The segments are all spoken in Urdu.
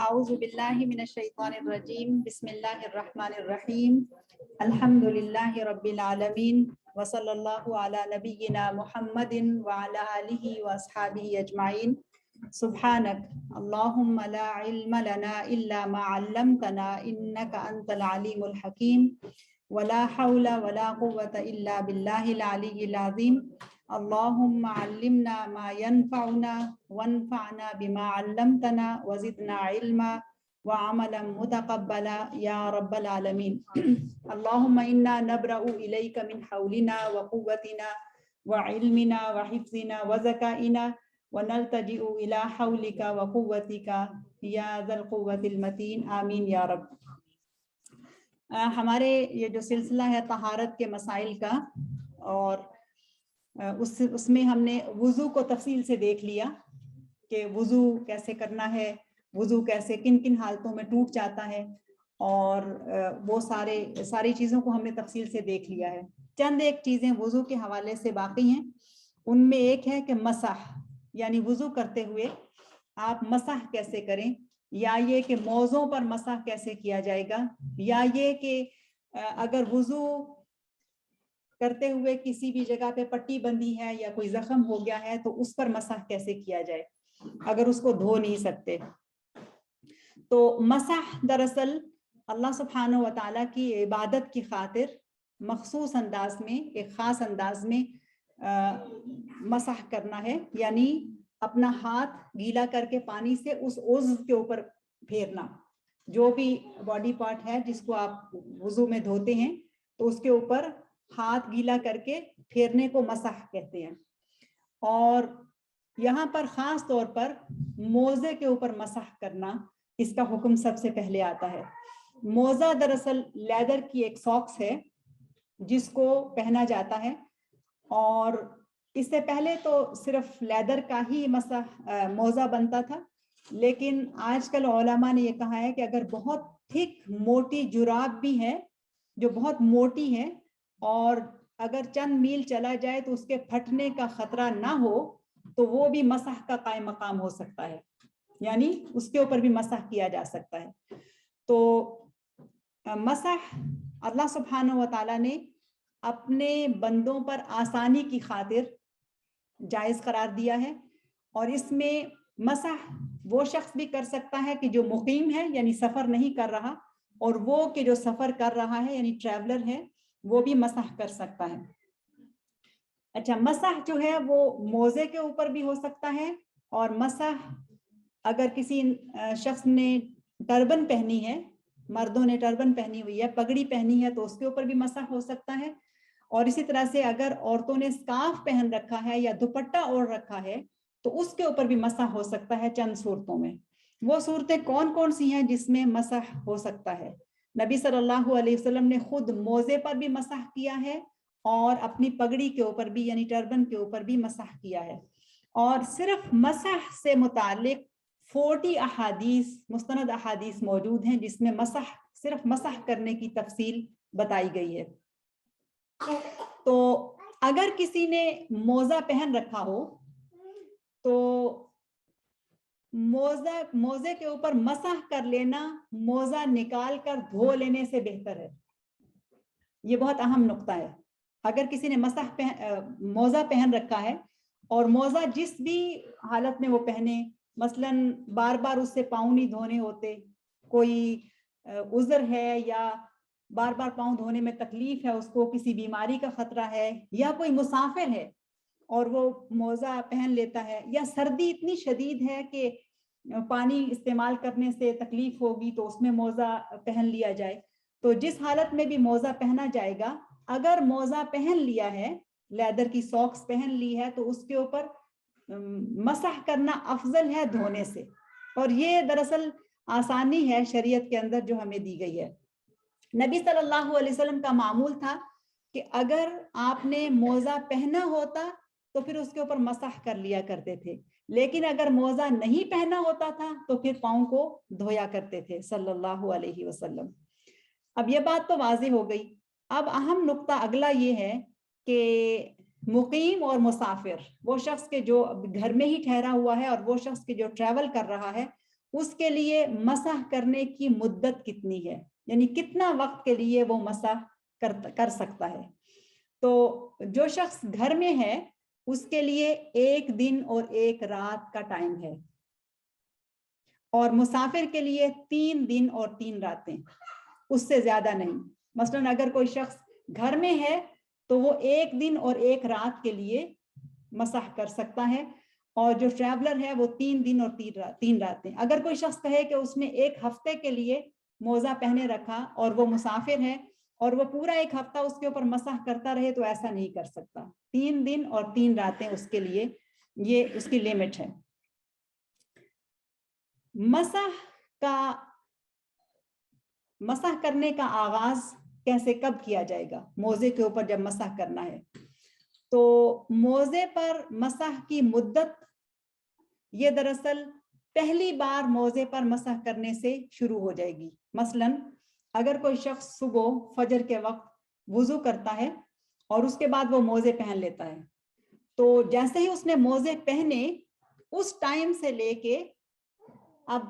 اعوذ باللہ من الشیطان الرجیم بسم اللہ الرحمن الرحیم الحمدللہ رب العالمین وصلی اللہ علی نبینا محمد وعلی آلہ واصحابہ اجمعین سبحانک اللہم لا علم لنا الا ما علمتنا انک انت العلیم الحکیم ولا حول ولا قوة الا باللہ العلی العظیم اللہم علمنا ما ينفعنا وانفعنا بما علمتنا وزدنا علما وعملا متقبلا یا رب العالمین اللہم انا نبرأ الیک من حولنا وقوتنا وعلمنا وحفظنا وذکائنا ونلتجئ الى حولک وقوتک یا ذا القوة المتین آمین یا رب۔ ہمارے یہ جو سلسلہ ہے طہارت کے مسائل کا، اور اس میں ہم نے وضو کو تفصیل سے دیکھ لیا کہ وضو کیسے کرنا ہے، وضو کیسے کن کن حالتوں میں ٹوٹ جاتا ہے، اور وہ ساری چیزوں کو ہم نے تفصیل سے دیکھ لیا ہے۔ چند ایک چیزیں وضو کے حوالے سے باقی ہیں، ان میں ایک ہے کہ مسح، یعنی وضو کرتے ہوئے آپ مسح کیسے کریں، یا یہ کہ موضوع پر مسح کیسے کیا جائے گا، یا یہ کہ اگر وضو کرتے ہوئے کسی بھی جگہ پہ پٹی بندھی ہے یا کوئی زخم ہو گیا ہے تو اس پر مسح کیسے کیا جائے اگر اس کو دھو نہیں سکتے۔ تو مسح دراصل اللہ سبحانہ و تعالیٰ کی عبادت کی خاطر مخصوص انداز میں، ایک خاص انداز میں مسح کرنا ہے، یعنی اپنا ہاتھ گیلا کر کے پانی سے اس عضو کے اوپر پھیرنا، جو بھی باڈی پارٹ ہے جس کو آپ وضو میں دھوتے ہیں تو اس کے اوپر ہاتھ گیلا کر کے پھیرنے کو مسح کہتے ہیں۔ اور یہاں پر خاص طور پر موزے کے اوپر مسح کرنا، اس کا حکم سب سے پہلے آتا ہے۔ موزہ دراصل لیدر کی ایک ساکس ہے جس کو پہنا جاتا ہے، اور اس سے پہلے تو صرف لیدر کا ہی موزہ بنتا تھا، لیکن آج کل علماء نے یہ کہا ہے کہ اگر بہت تھک موٹی جراب بھی ہے جو بہت موٹی ہے اور اگر چند میل چلا جائے تو اس کے پھٹنے کا خطرہ نہ ہو تو وہ بھی مسح کا قائم مقام ہو سکتا ہے، یعنی اس کے اوپر بھی مسح کیا جا سکتا ہے۔ تو مسح اللہ سبحانہ و تعالیٰ نے اپنے بندوں پر آسانی کی خاطر جائز قرار دیا ہے، اور اس میں مسح وہ شخص بھی کر سکتا ہے کہ جو مقیم ہے یعنی سفر نہیں کر رہا، اور وہ کہ جو سفر کر رہا ہے یعنی ٹریولر ہے وہ بھی مسح کر سکتا ہے۔ اچھا، مسح جو ہے وہ موزے کے اوپر بھی ہو سکتا ہے، اور مسح اگر کسی شخص نے ٹربن پہنی ہے، مردوں نے ٹربن پہنی ہوئی ہے، پگڑی پہنی ہے، تو اس کے اوپر بھی مسح ہو سکتا ہے۔ اور اسی طرح سے اگر عورتوں نے سکارف پہن رکھا ہے یا دوپٹہ اوڑھ رکھا ہے تو اس کے اوپر بھی مسح ہو سکتا ہے چند صورتوں میں۔ وہ صورتیں کون کون سی ہیں جس میں مسح ہو سکتا ہے؟ نبی صلی اللہ علیہ وسلم نے خود موزے پر بھی مسح کیا ہے، اور اپنی پگڑی کے اوپر بھی یعنی ٹربن کے اوپر بھی مسح کیا ہے۔ اور صرف مسح سے متعلق 40 احادیث، مستند احادیث موجود ہیں جس میں صرف مسح کرنے کی تفصیل بتائی گئی ہے۔ تو اگر کسی نے موزہ پہن رکھا ہو تو موزے کے اوپر مسح کر لینا موزہ نکال کر دھو لینے سے بہتر ہے۔ یہ بہت اہم نقطہ ہے۔ اگر کسی نے موزہ پہن رکھا ہے اور موزہ جس بھی حالت میں وہ پہنے، مثلاً بار بار اس سے پاؤں نہیں دھونے ہوتے، کوئی عذر ہے یا بار بار پاؤں دھونے میں تکلیف ہے، اس کو کسی بیماری کا خطرہ ہے، یا کوئی مسافر ہے اور وہ موزہ پہن لیتا ہے، یا سردی اتنی شدید ہے کہ پانی استعمال کرنے سے تکلیف ہوگی تو اس میں موزہ پہن لیا جائے، تو جس حالت میں بھی موزہ پہنا جائے گا، اگر موزہ پہن لیا ہے، لیدر کی ساکس پہن لی ہے، تو اس کے اوپر مسح کرنا افضل ہے دھونے سے۔ اور یہ دراصل آسانی ہے شریعت کے اندر جو ہمیں دی گئی ہے۔ نبی صلی اللہ علیہ وسلم کا معمول تھا کہ اگر آپ نے موزہ پہنا ہوتا تو پھر اس کے اوپر مسح کر لیا کرتے تھے، لیکن اگر موزہ نہیں پہنا ہوتا تھا تو پھر پاؤں کو دھویا کرتے تھے صلی اللہ علیہ وسلم۔ اب یہ بات تو واضح ہو گئی۔ اب اہم نقطہ اگلا یہ ہے کہ مقیم اور مسافر، وہ شخص کے جو گھر میں ہی ٹھہرا ہوا ہے اور وہ شخص کے جو ٹریول کر رہا ہے، اس کے لیے مسح کرنے کی مدت کتنی ہے، یعنی کتنا وقت کے لیے وہ مسح کر سکتا ہے. تو جو شخص گھر میں ہے اس کے لیے 1 دن اور 1 رات کا ٹائم ہے، اور مسافر کے لیے 3 دن اور 3 راتیں، اس سے زیادہ نہیں. مثلا اگر کوئی شخص گھر میں ہے تو وہ 1 دن اور 1 رات کے لیے مسح کر سکتا ہے، اور جو ٹریولر ہے وہ 3 دن اور 3 راتیں. اگر کوئی شخص کہے کہ اس نے 1 ہفتے کے لیے موزہ پہنے رکھا اور وہ مسافر ہے اور وہ پورا 1 ہفتہ اس کے اوپر مسح کرتا رہے تو ایسا نہیں کر سکتا. 3 دن اور 3 راتیں اس کے لیے، یہ اس کی لمٹ ہے. مسح کرنے کا آغاز کیسے، کب کیا جائے گا موزے کے اوپر جب مسح کرنا ہے؟ تو موزے پر مسح کی مدت یہ دراصل پہلی بار موزے پر مسح کرنے سے شروع ہو جائے گی. مثلاً اگر کوئی شخص صبح فجر کے وقت وضو کرتا ہے اور اس کے بعد وہ موزے پہن لیتا ہے، تو جیسے ہی اس نے موزے پہنے اس ٹائم سے لے کے اب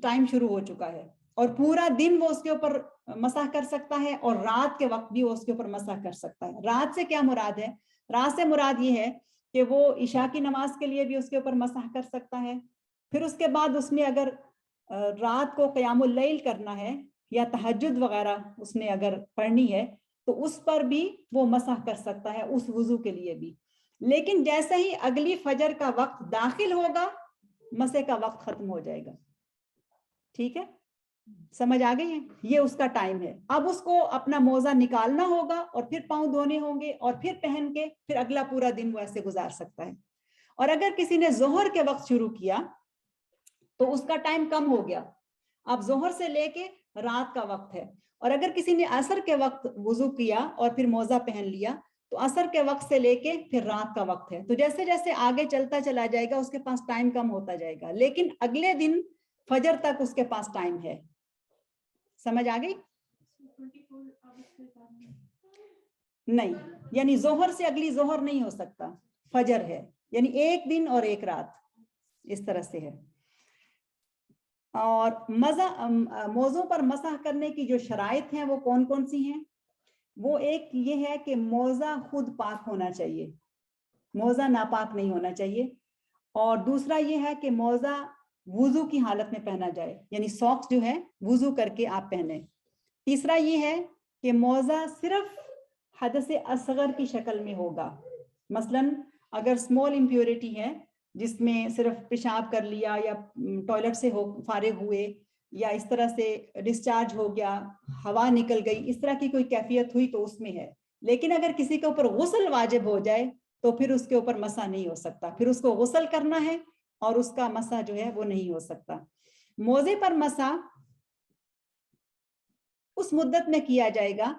ٹائم شروع ہو چکا ہے، اور پورا دن وہ اس کے اوپر مسح کر سکتا ہے اور رات کے وقت بھی وہ اس کے اوپر مسح کر سکتا ہے. رات سے کیا مراد ہے؟ رات سے مراد یہ ہے کہ وہ عشاء کی نماز کے لیے بھی اس کے اوپر مسح کر سکتا ہے. پھر اس کے بعد اس نے اگر رات کو قیام اللیل کرنا ہے یا تہجد وغیرہ اس نے اگر پڑھنی ہے تو اس پر بھی وہ مسح کر سکتا ہے، اس وضو کے لیے بھی. لیکن جیسے ہی اگلی فجر کا وقت داخل ہوگا مسح کا وقت ختم ہو جائے گا. ٹھیک ہے، سمجھ آ گئی ہے؟ یہ اس کا ٹائم ہے. اب اس کو اپنا موزہ نکالنا ہوگا اور پھر پاؤں دھونے ہوں گے اور پھر پہن کے پھر اگلا پورا دن وہ ایسے گزار سکتا ہے. اور اگر کسی نے ظہر کے وقت شروع کیا تو اس کا ٹائم کم ہو گیا، اب ظہر سے لے کے رات کا وقت ہے. اور اگر کسی نے عصر کے وقت وضو کیا اور پھر موزہ پہن لیا تو عصر کے وقت سے لے کے پھر رات کا وقت ہے. تو جیسے جیسے آگے چلتا چلا جائے گا اس کے پاس ٹائم کم ہوتا جائے گا، لیکن اگلے دن فجر تک اس کے پاس ٹائم ہے. سمجھ آ گئی؟ نہیں، یعنی ظہر سے اگلی ظہر نہیں ہو سکتا، فجر ہے، یعنی 1 دن اور 1 رات اس طرح سے ہے. اور موزوں پر مسح کرنے کی جو شرائط ہیں وہ کون کون سی ہیں؟ وہ ایک یہ ہے کہ موزہ خود پاک ہونا چاہیے، موزہ ناپاک نہیں ہونا چاہیے. اور دوسرا یہ ہے کہ موزہ وضو کی حالت میں پہنا جائے، یعنی ساکس جو ہے وضو کر کے آپ پہنیں. تیسرا یہ ہے کہ موزہ صرف حدث اصغر کی شکل میں ہوگا. مثلاً اگر اسمال امپیورٹی ہے جس میں صرف پیشاب کر لیا یا ٹوائلٹ سے فارغ ہوئے یا اس طرح سے ڈسچارج ہو گیا، ہوا نکل گئی، اس طرح کی کوئی کیفیت ہوئی تو اس میں ہے. لیکن اگر کسی کے اوپر غسل واجب ہو جائے تو پھر اس کے اوپر مسح نہیں ہو سکتا، پھر اس کو غسل کرنا ہے اور اس کا مسح جو ہے وہ نہیں ہو سکتا. موزے پر مسح اس مدت میں کیا جائے گا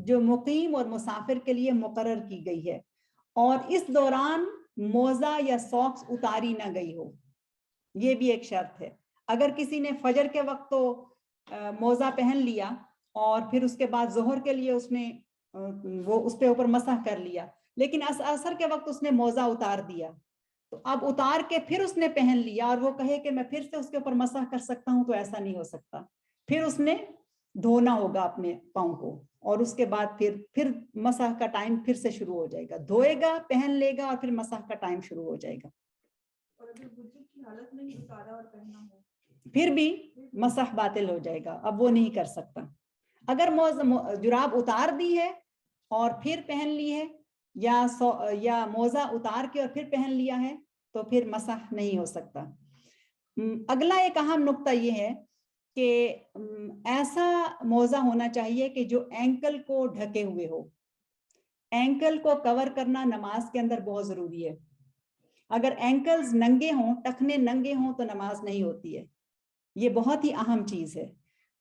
جو مقیم اور مسافر کے لیے مقرر کی گئی ہے، اور اس دوران موزہ یا ساکس اتاری نہ گئی ہو. یہ بھی ایک شرط ہے. اگر کسی نے فجر کے وقت تو موزہ پہن لیا اور پھر اس کے بعد ظہر کے لیے اس نے وہ اس پہ اوپر مسح کر لیا، لیکن عصر کے وقت اس نے موزہ اتار دیا، تو اب اتار کے پھر اس نے پہن لیا اور وہ کہے کہ میں پھر سے اس کے اوپر مسح کر سکتا ہوں، تو ایسا نہیں ہو سکتا. پھر اس نے دھونا ہوگا اپنے پاؤں کو، اور اس کے بعد پھر مسح کا ٹائم پھر سے شروع ہو جائے گا. دھوئے گا، پہن لے گا اور پھر مسح کا ٹائم شروع ہو جائے گا. اور اگر وضو کی حالت میں اتارا اور پہنا ہو پھر بھی مسح باطل ہو جائے گا، اب وہ نہیں کر سکتا. اگر جراب اتار دی ہے اور پھر پہن لی ہے یا موزہ اتار کے اور پھر پہن لیا ہے تو پھر مسح نہیں ہو سکتا. اگلا ایک اہم نقطہ یہ ہے کہ ایسا موزہ ہونا چاہیے کہ جو اینکل کو ڈھکے ہوئے ہو. اینکل کو کور کرنا نماز کے اندر بہت ضروری ہے. اگر اینکلز ننگے ہوں، ٹخنے ننگے ہوں تو نماز نہیں ہوتی ہے. یہ بہت ہی اہم چیز ہے.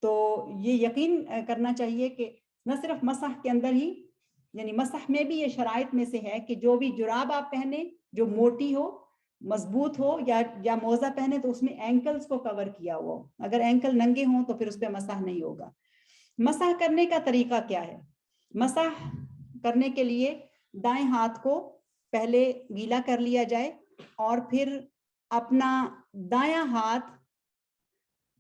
تو یہ یقین کرنا چاہیے کہ نہ صرف مسح کے اندر ہی، یعنی مسح میں بھی یہ شرائط میں سے ہے کہ جو بھی جراب آپ پہنے جو موٹی ہو، مضبوط ہو، یا موزہ پہنے تو اس میں اینکلز کو کور کیا ہوا ہو. اگر اینکل ننگے ہوں تو پھر اس پہ مسح نہیں ہوگا. مسح کرنے کا طریقہ کیا ہے؟ مسح کرنے کے لیے دائیں ہاتھ کو پہلے گیلا کر لیا جائے اور پھر اپنا دایاں ہاتھ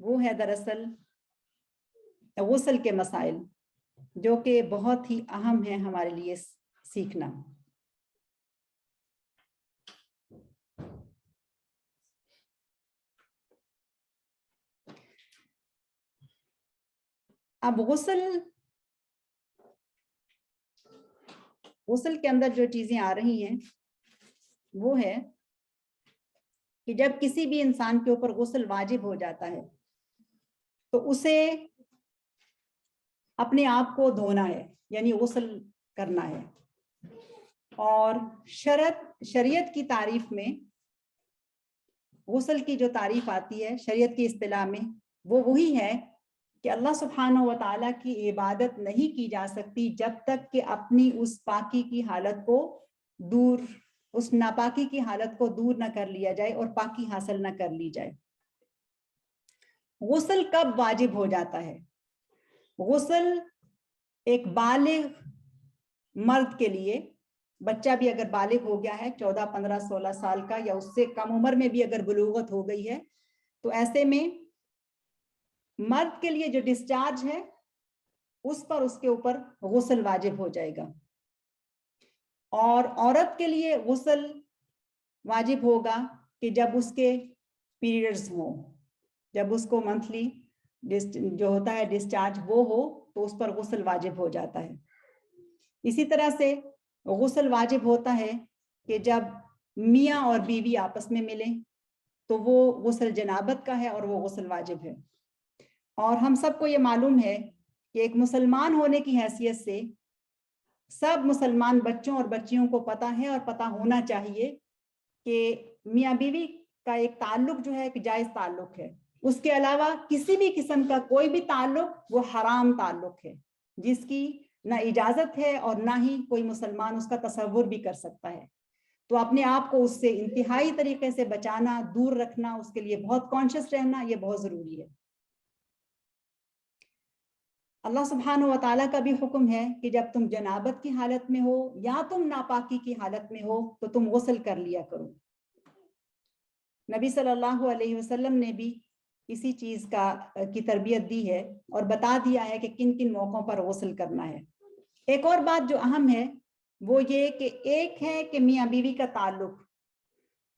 وہ ہے دراصل غسل کے مسائل، جو کہ بہت ہی اہم ہیں ہمارے لیے سیکھنا۔ اب غسل کے اندر جو چیزیں آ رہی ہیں وہ ہے کہ جب کسی بھی انسان کے اوپر غسل واجب ہو جاتا ہے تو اسے اپنے آپ کو دھونا ہے، یعنی غسل کرنا ہے۔ اور شریعت کی تعریف میں غسل کی جو تعریف آتی ہے شریعت کی اصطلاح میں، وہ وہی ہے کہ اللہ سبحانہ و تعالیٰ کی عبادت نہیں کی جا سکتی جب تک کہ اپنی اس پاکی کی حالت کو اس ناپاکی کی حالت کو دور نہ کر لیا جائے اور پاکی حاصل نہ کر لی جائے۔ غسل کب واجب ہو جاتا ہے؟ غسل ایک بالغ مرد کے لیے، بچہ بھی اگر بالغ ہو گیا ہے 14 15 16 سال کا، یا اس سے کم عمر میں بھی اگر بلوغت ہو گئی ہے، تو ایسے میں مرد کے لیے جو ڈسچارج ہے اس پر اس کے اوپر غسل واجب ہو جائے گا، اور عورت کے لیے غسل واجب ہوگا کہ جب اس کے پیریڈز ہوں، جب اس کو منتھلی جو ہوتا ہے ڈسچارج وہ ہو تو اس پر غسل واجب ہو جاتا ہے۔ اسی طرح سے غسل واجب ہوتا ہے کہ جب میاں اور بیوی آپس میں ملیں تو وہ غسل جنابت کا ہے اور وہ غسل واجب ہے۔ اور ہم سب کو یہ معلوم ہے کہ ایک مسلمان ہونے کی حیثیت سے سب مسلمان بچوں اور بچیوں کو پتہ ہے اور پتہ ہونا چاہیے کہ میاں بیوی کا ایک تعلق جو ہے ایک جائز تعلق ہے، اس کے علاوہ کسی بھی قسم کا کوئی بھی تعلق وہ حرام تعلق ہے، جس کی نہ اجازت ہے اور نہ ہی کوئی مسلمان اس کا تصور بھی کر سکتا ہے۔ تو اپنے آپ کو اس سے انتہائی طریقے سے بچانا، دور رکھنا، اس کے لیے بہت کانشیس رہنا یہ بہت ضروری ہے۔ اللہ سبحانہ و تعالیٰ کا بھی حکم ہے کہ جب تم جنابت کی حالت میں ہو یا تم ناپاکی کی حالت میں ہو تو تم غسل کر لیا کرو۔ نبی صلی اللہ علیہ وسلم نے بھی اسی چیز کی تربیت دی ہے اور بتا دیا ہے کہ کن کن موقعوں پر غسل کرنا ہے۔ ایک اور بات جو اہم ہے وہ یہ کہ ایک ہے کہ میاں بیوی کا تعلق،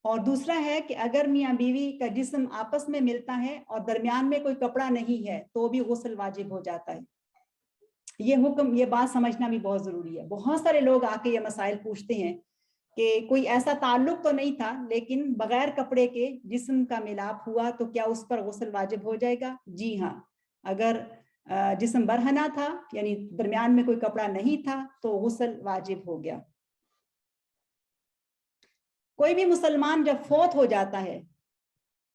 اور دوسرا ہے کہ اگر میاں بیوی کا جسم آپس میں ملتا ہے اور درمیان میں کوئی کپڑا نہیں ہے تو بھی غسل واجب ہو جاتا ہے۔ یہ بات سمجھنا بھی بہت ضروری ہے۔ بہت سارے لوگ آ کے یہ مسائل پوچھتے ہیں کہ کوئی ایسا تعلق تو نہیں تھا لیکن بغیر کپڑے کے جسم کا ملاپ ہوا تو کیا اس پر غسل واجب ہو جائے گا؟ جی ہاں، اگر جسم برہنہ تھا یعنی درمیان میں کوئی کپڑا نہیں تھا تو غسل واجب ہو گیا۔ کوئی بھی مسلمان جب فوت ہو جاتا ہے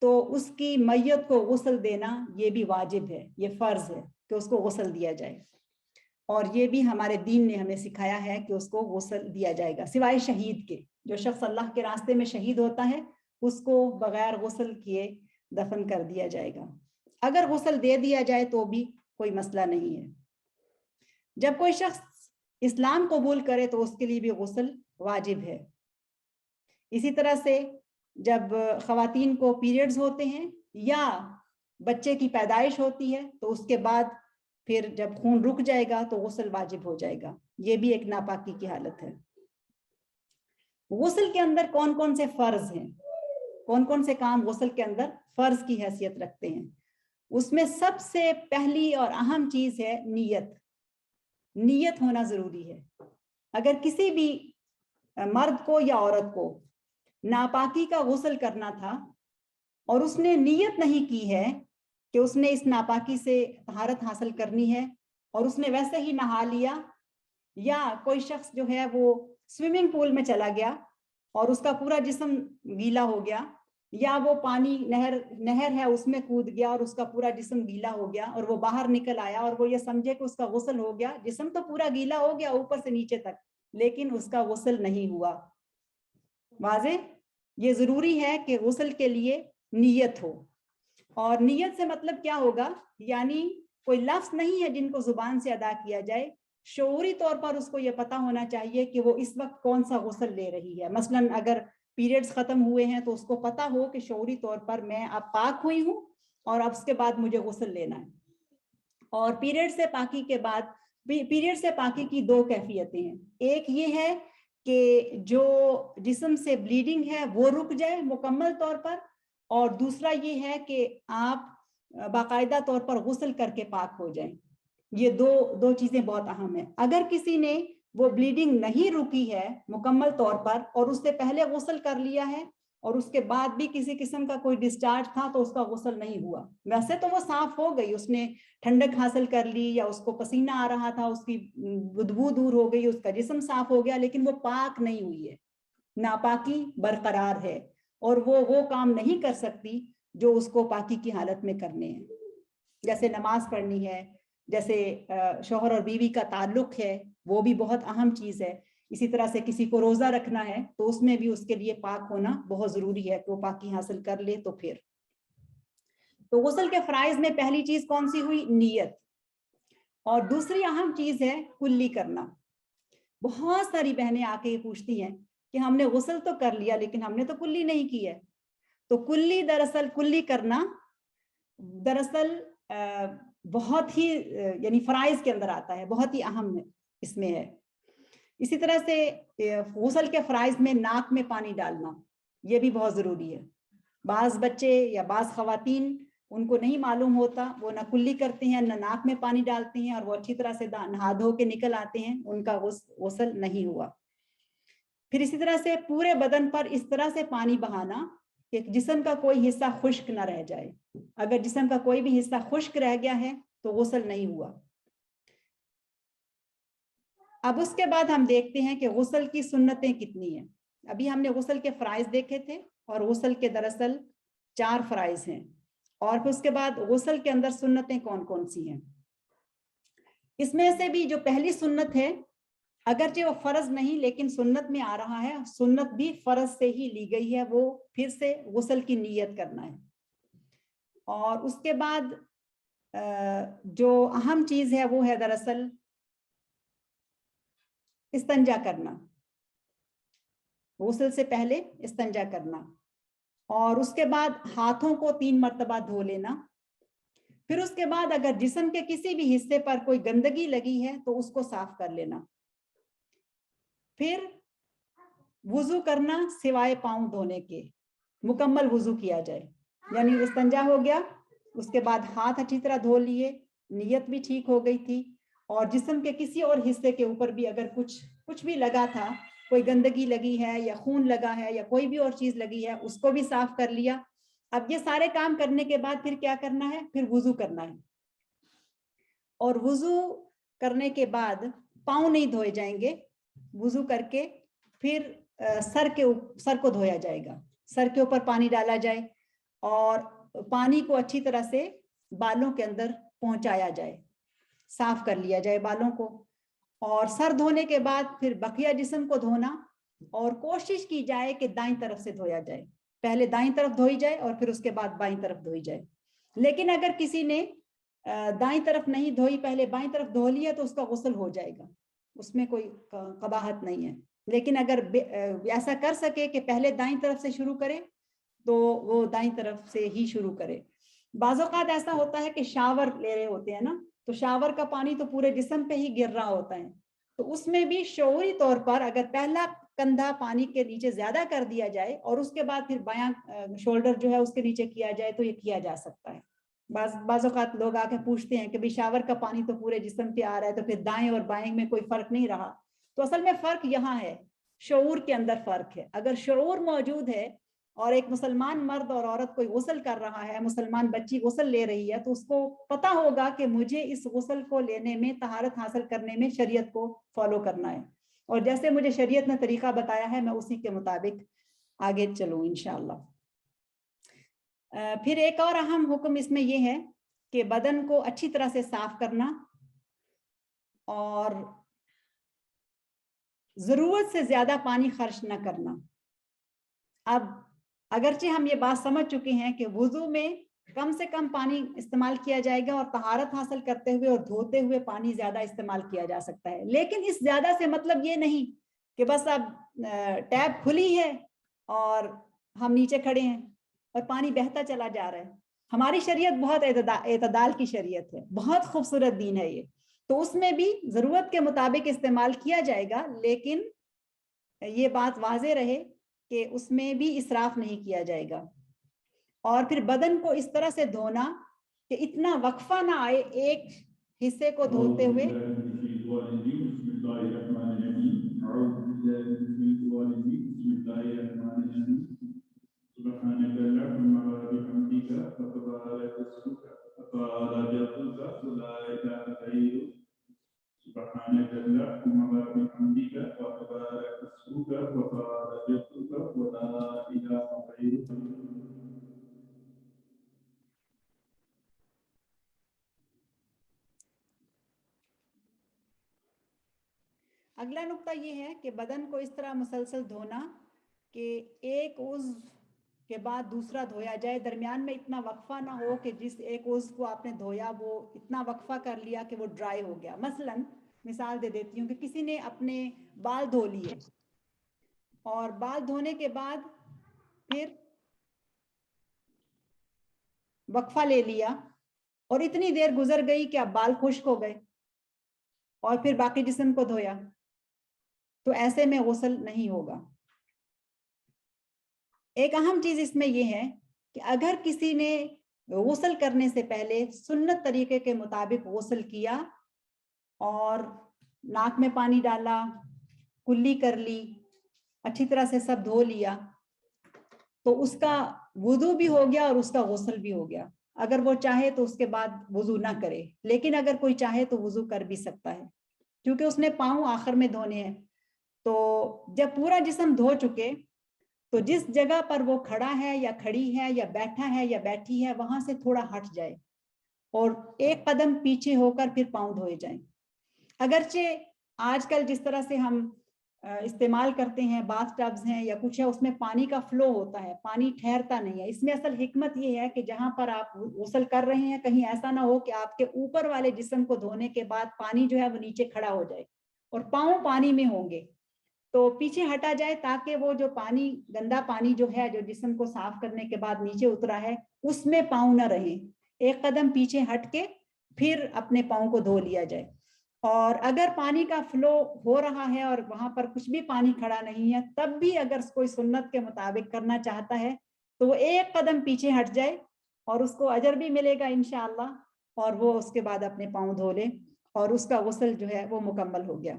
تو اس کی میت کو غسل دینا یہ بھی واجب ہے، یہ فرض ہے کہ اس کو غسل دیا جائے، اور یہ بھی ہمارے دین نے ہمیں سکھایا ہے کہ اس کو غسل دیا جائے گا، سوائے شہید کے۔ جو شخص اللہ کے راستے میں شہید ہوتا ہے اس کو بغیر غسل کیے دفن کر دیا جائے گا۔ اگر غسل دے دیا جائے تو بھی کوئی مسئلہ نہیں ہے۔ جب کوئی شخص اسلام قبول کرے تو اس کے لیے بھی غسل واجب ہے۔ اسی طرح سے جب خواتین کو پیریڈز ہوتے ہیں یا بچے کی پیدائش ہوتی ہے تو اس کے بعد پھر جب خون رک جائے گا تو غسل واجب ہو جائے گا، یہ بھی ایک ناپاکی کی حالت ہے۔ غسل کے اندر کون کون سے فرض ہیں، کون کون سے کام غسل کے اندر فرض کی حیثیت رکھتے ہیں؟ اس میں سب سے پہلی اور اہم چیز ہے نیت۔ نیت ہونا ضروری ہے۔ اگر کسی بھی مرد کو یا عورت کو ناپاکی کا غسل کرنا تھا اور اس نے نیت نہیں کی ہے کہ اس نے اس ناپاکی سے طہارت حاصل کرنی ہے اور اس نے ویسے ہی نہا لیا، یا کوئی شخص جو ہے وہ سوئمنگ پول میں چلا گیا اور اس کا پورا جسم گیلا ہو گیا، یا وہ پانی نہر ہے اس میں کود گیا اور اس کا پورا جسم گیلا ہو گیا اور وہ باہر نکل آیا اور وہ یہ سمجھے کہ اس کا غسل ہو گیا، جسم تو پورا گیلا ہو گیا اوپر سے نیچے تک لیکن اس کا غسل نہیں ہوا۔ واضح؟ یہ ضروری ہے کہ غسل کے لیے نیت ہو، اور نیت سے مطلب کیا ہوگا؟ یعنی کوئی لفظ نہیں ہے جن کو زبان سے ادا کیا جائے، شعوری طور پر اس کو یہ پتا ہونا چاہیے کہ وہ اس وقت کون سا غسل لے رہی ہے۔ مثلاً اگر پیریڈز ختم ہوئے ہیں تو اس کو پتا ہو کہ شعوری طور پر میں اب پاک ہوئی ہوں اور اب اس کے بعد مجھے غسل لینا ہے. اور پیریڈ سے پاکی کے بعد، پیریڈ سے پاکی کی دو کیفیتیں ہیں. ایک یہ ہے کہ جو جسم سے بلیڈنگ ہے وہ رک جائے مکمل طور پر، اور دوسرا یہ ہے کہ آپ باقاعدہ طور پر غسل کر کے پاک ہو جائیں. یہ دو چیزیں بہت اہم ہیں. اگر کسی نے وہ بلیڈنگ نہیں رکی ہے مکمل طور پر اور اس سے پہلے غسل کر لیا ہے اور اس کے بعد بھی کسی قسم کا کوئی ڈسچارج تھا تو اس کا غسل نہیں ہوا. ویسے تو وہ صاف ہو گئی، اس نے ٹھنڈک حاصل کر لی، یا اس کو پسینہ آ رہا تھا، اس کی بدبو دور ہو گئی، اس کا جسم صاف ہو گیا، لیکن وہ پاک نہیں ہوئی ہے، ناپاکی برقرار ہے، اور وہ کام نہیں کر سکتی جو اس کو پاکی کی حالت میں کرنے ہیں. جیسے نماز پڑھنی ہے، جیسے شوہر اور بیوی کا تعلق ہے، وہ بھی بہت اہم چیز ہے. اسی طرح سے کسی کو روزہ رکھنا ہے تو اس میں بھی اس کے لیے پاک ہونا بہت ضروری ہے کہ وہ پاکی حاصل کر لے. تو غسل کے فرائض میں پہلی چیز کون سی ہوئی؟ نیت. اور دوسری اہم چیز ہے کلی کرنا. بہت ساری بہنیں آ کے یہ پوچھتی ہیں کہ ہم نے غسل تو کر لیا لیکن ہم نے تو کلی نہیں کی ہے. تو کلی کرنا دراصل بہت ہی یعنی فرائض کے اندر آتا ہے، بہت ہی اہم اس میں ہے. اسی طرح سے غسل کے فرائض میں ناک میں پانی ڈالنا یہ بھی بہت ضروری ہے. بعض بچے یا بعض خواتین ان کو نہیں معلوم ہوتا، وہ نہ کلی کرتے ہیں نہ ناک میں پانی ڈالتے ہیں، اور وہ اچھی طرح سے نہا دھو کے نکل آتے ہیں، ان کا غسل نہیں ہوا. پھر اسی طرح سے پورے بدن پر اس طرح سے پانی بہانا کہ جسم کا کوئی حصہ خشک نہ رہ جائے. اگر جسم کا کوئی بھی حصہ خشک رہ گیا ہے تو غسل نہیں ہوا. اب اس کے بعد ہم دیکھتے ہیں کہ غسل کی سنتیں کتنی ہیں. ابھی ہم نے غسل کے فرائض دیکھے تھے، اور غسل کے دراصل 4 فرائض ہیں، اور پھر اس کے بعد غسل کے اندر سنتیں کون کون سی ہیں. اس میں سے بھی جو پہلی سنت ہے، اگرچہ وہ فرض نہیں لیکن سنت میں آ رہا ہے، سنت بھی فرض سے ہی لی گئی ہے، وہ پھر سے غسل کی نیت کرنا ہے. اور اس کے بعد جو اہم چیز ہے وہ ہے دراصل استنجا کرنا. غسل سے پہلے استنجا کرنا، اور اس کے بعد ہاتھوں کو 3 مرتبہ دھو لینا. پھر اس کے بعد اگر جسم کے کسی بھی حصے پر کوئی گندگی لگی ہے تو اس کو صاف کر لینا. پھر وضو کرنا سوائے پاؤں دھونے کے، مکمل وضو کیا جائے، یعنی استنجا ہو گیا، اس کے بعد ہاتھ اچھی طرح دھو لیے، نیت بھی ٹھیک ہو گئی تھی، اور جسم کے کسی اور حصے کے اوپر بھی اگر کچھ بھی لگا تھا، کوئی گندگی لگی ہے یا خون لگا ہے یا کوئی بھی اور چیز لگی ہے، اس کو بھی صاف کر لیا. اب یہ سارے کام کرنے کے بعد پھر کیا کرنا ہے؟ پھر وضو کرنا ہے. اور وضو کرنے کے بعد پاؤں نہیں دھوئے جائیں گے. وضو کر کے پھر سر کو دھویا جائے گا، سر کے اوپر پانی ڈالا جائے اور پانی کو اچھی طرح سے بالوں کے اندر پہنچایا جائے، صاف کر لیا جائے بالوں کو. اور سر دھونے کے بعد پھر بقیہ جسم کو دھونا، اور کوشش کی جائے کہ دائیں طرف سے دھویا جائے، پہلے دائیں طرف دھوئی جائے اور پھر اس کے بعد بائیں طرف دھوئی جائے. لیکن اگر کسی نے دائیں طرف نہیں دھوئی، پہلے بائیں طرف دھو لیا تو اس کا غسل ہو جائے گا، اس میں کوئی قباحت نہیں ہے. لیکن اگر ایسا کر سکے کہ پہلے دائیں طرف سے شروع کرے تو وہ دائیں طرف سے ہی شروع کرے. بعض اوقات ایسا ہوتا ہے کہ شاور لے رہے ہوتے ہیں نا، تو شاور کا پانی تو پورے جسم پہ ہی گر رہا ہوتا ہے، تو اس میں بھی شعوری طور پر اگر پہلا کندھا پانی کے نیچے زیادہ کر دیا جائے اور اس کے بعد پھر بایاں شولڈر جو ہے اس کے نیچے کیا جائے تو یہ کیا جا سکتا ہے. بعض اوقات لوگ آ کے پوچھتے ہیں کہ بھی شاور کا پانی تو پورے جسم پہ آ رہا ہے تو پھر دائیں اور بائیں میں کوئی فرق نہیں رہا. تو اصل میں فرق یہاں ہے، شعور کے اندر فرق ہے. اگر شعور موجود ہے اور ایک مسلمان مرد اور عورت کوئی غسل کر رہا ہے، مسلمان بچی غسل لے رہی ہے، تو اس کو پتا ہوگا کہ مجھے اس غسل کو لینے میں، طہارت حاصل کرنے میں شریعت کو فالو کرنا ہے، اور جیسے مجھے شریعت نے طریقہ بتایا ہے میں اسی کے مطابق آگے چلوں انشاءاللہ. پھر ایک اور اہم حکم اس میں یہ ہے کہ بدن کو اچھی طرح سے صاف کرنا اور ضرورت سے زیادہ پانی خرچ نہ کرنا. اب اگرچہ ہم یہ بات سمجھ چکے ہیں کہ وضو میں کم سے کم پانی استعمال کیا جائے گا اور طہارت حاصل کرتے ہوئے اور دھوتے ہوئے پانی زیادہ استعمال کیا جا سکتا ہے، لیکن اس زیادہ سے مطلب یہ نہیں کہ بس اب ٹیپ کھلی ہے اور ہم نیچے کھڑے ہیں اور پانی بہتا چلا جا رہا ہے. ہماری شریعت بہت اعتدال کی شریعت ہے, بہت خوبصورت دین ہے یہ, تو اس میں بھی ضرورت کے مطابق استعمال کیا جائے گا, لیکن یہ بات واضح رہے کہ اس میں بھی اسراف نہیں کیا جائے گا. اور پھر بدن کو اس طرح سے دھونا کہ اتنا وقفہ نہ آئے ایک حصے کو دھوتے ہوئے. اگلا نقطہ یہ ہے کہ بدن کو اس طرح مسلسل دھونا کہ ایک عضو کے بعد دوسرا دھویا جائے, درمیان میں اتنا وقفہ نہ ہو کہ جس ایک عضو کو آپ نے دھویا وہ اتنا وقفہ کر لیا کہ وہ ڈرائی ہو گیا. مثلا مثال دے دیتی ہوں کہ کسی نے اپنے بال دھو لیے اور بال دھونے کے بعد پھر وقفہ لے لیا اور اتنی دیر گزر گئی کہ اب بال خشک ہو گئے اور پھر باقی جسم کو دھویا, تو ایسے میں غسل نہیں ہوگا. ایک اہم چیز اس میں یہ ہے کہ اگر کسی نے غسل کرنے سے پہلے سنت طریقے کے مطابق غسل کیا اور ناک میں پانی ڈالا, کلی کر لی, اچھی طرح سے سب دھو لیا, تو اس کا وضو بھی ہو گیا اور اس کا غسل بھی ہو گیا. اگر وہ چاہے تو اس کے بعد وضو نہ کرے, لیکن اگر کوئی چاہے تو وضو کر بھی سکتا ہے کیونکہ اس نے پاؤں آخر میں دھونے ہیں. تو جب پورا جسم دھو چکے تو جس جگہ پر وہ کھڑا ہے یا کھڑی ہے یا بیٹھا ہے یا بیٹھی ہے وہاں سے تھوڑا ہٹ جائے اور ایک قدم پیچھے ہو کر پھر پاؤں دھوئے جائیں. اگرچہ آج کل جس طرح سے ہم استعمال کرتے ہیں, باتھ ٹبز ہیں یا کچھ ہے, اس میں پانی کا فلو ہوتا ہے, پانی ٹھہرتا نہیں ہے. اس میں اصل حکمت یہ ہے کہ جہاں پر آپ غسل کر رہے ہیں کہیں ایسا نہ ہو کہ آپ کے اوپر والے جسم کو دھونے کے بعد پانی جو ہے وہ نیچے کھڑا ہو جائے اور پاؤں پانی میں ہوں گے, تو پیچھے ہٹا جائے تاکہ وہ جو پانی, گندا پانی جو ہے جو جسم کو صاف کرنے کے بعد نیچے اترا ہے اس میں پاؤں نہ رہیں. ایک قدم پیچھے ہٹ کے پھر اپنے پاؤں کو دھو لیا جائے. اور اگر پانی کا فلو ہو رہا ہے اور وہاں پر کچھ بھی پانی کھڑا نہیں ہے تب بھی اگر کوئی سنت کے مطابق کرنا چاہتا ہے تو وہ ایک قدم پیچھے ہٹ جائے اور اس کو اجر بھی ملے گا انشاءاللہ, اور وہ اس کے بعد اپنے پاؤں دھو لے اور اس کا غسل جو ہے وہ مکمل ہو گیا.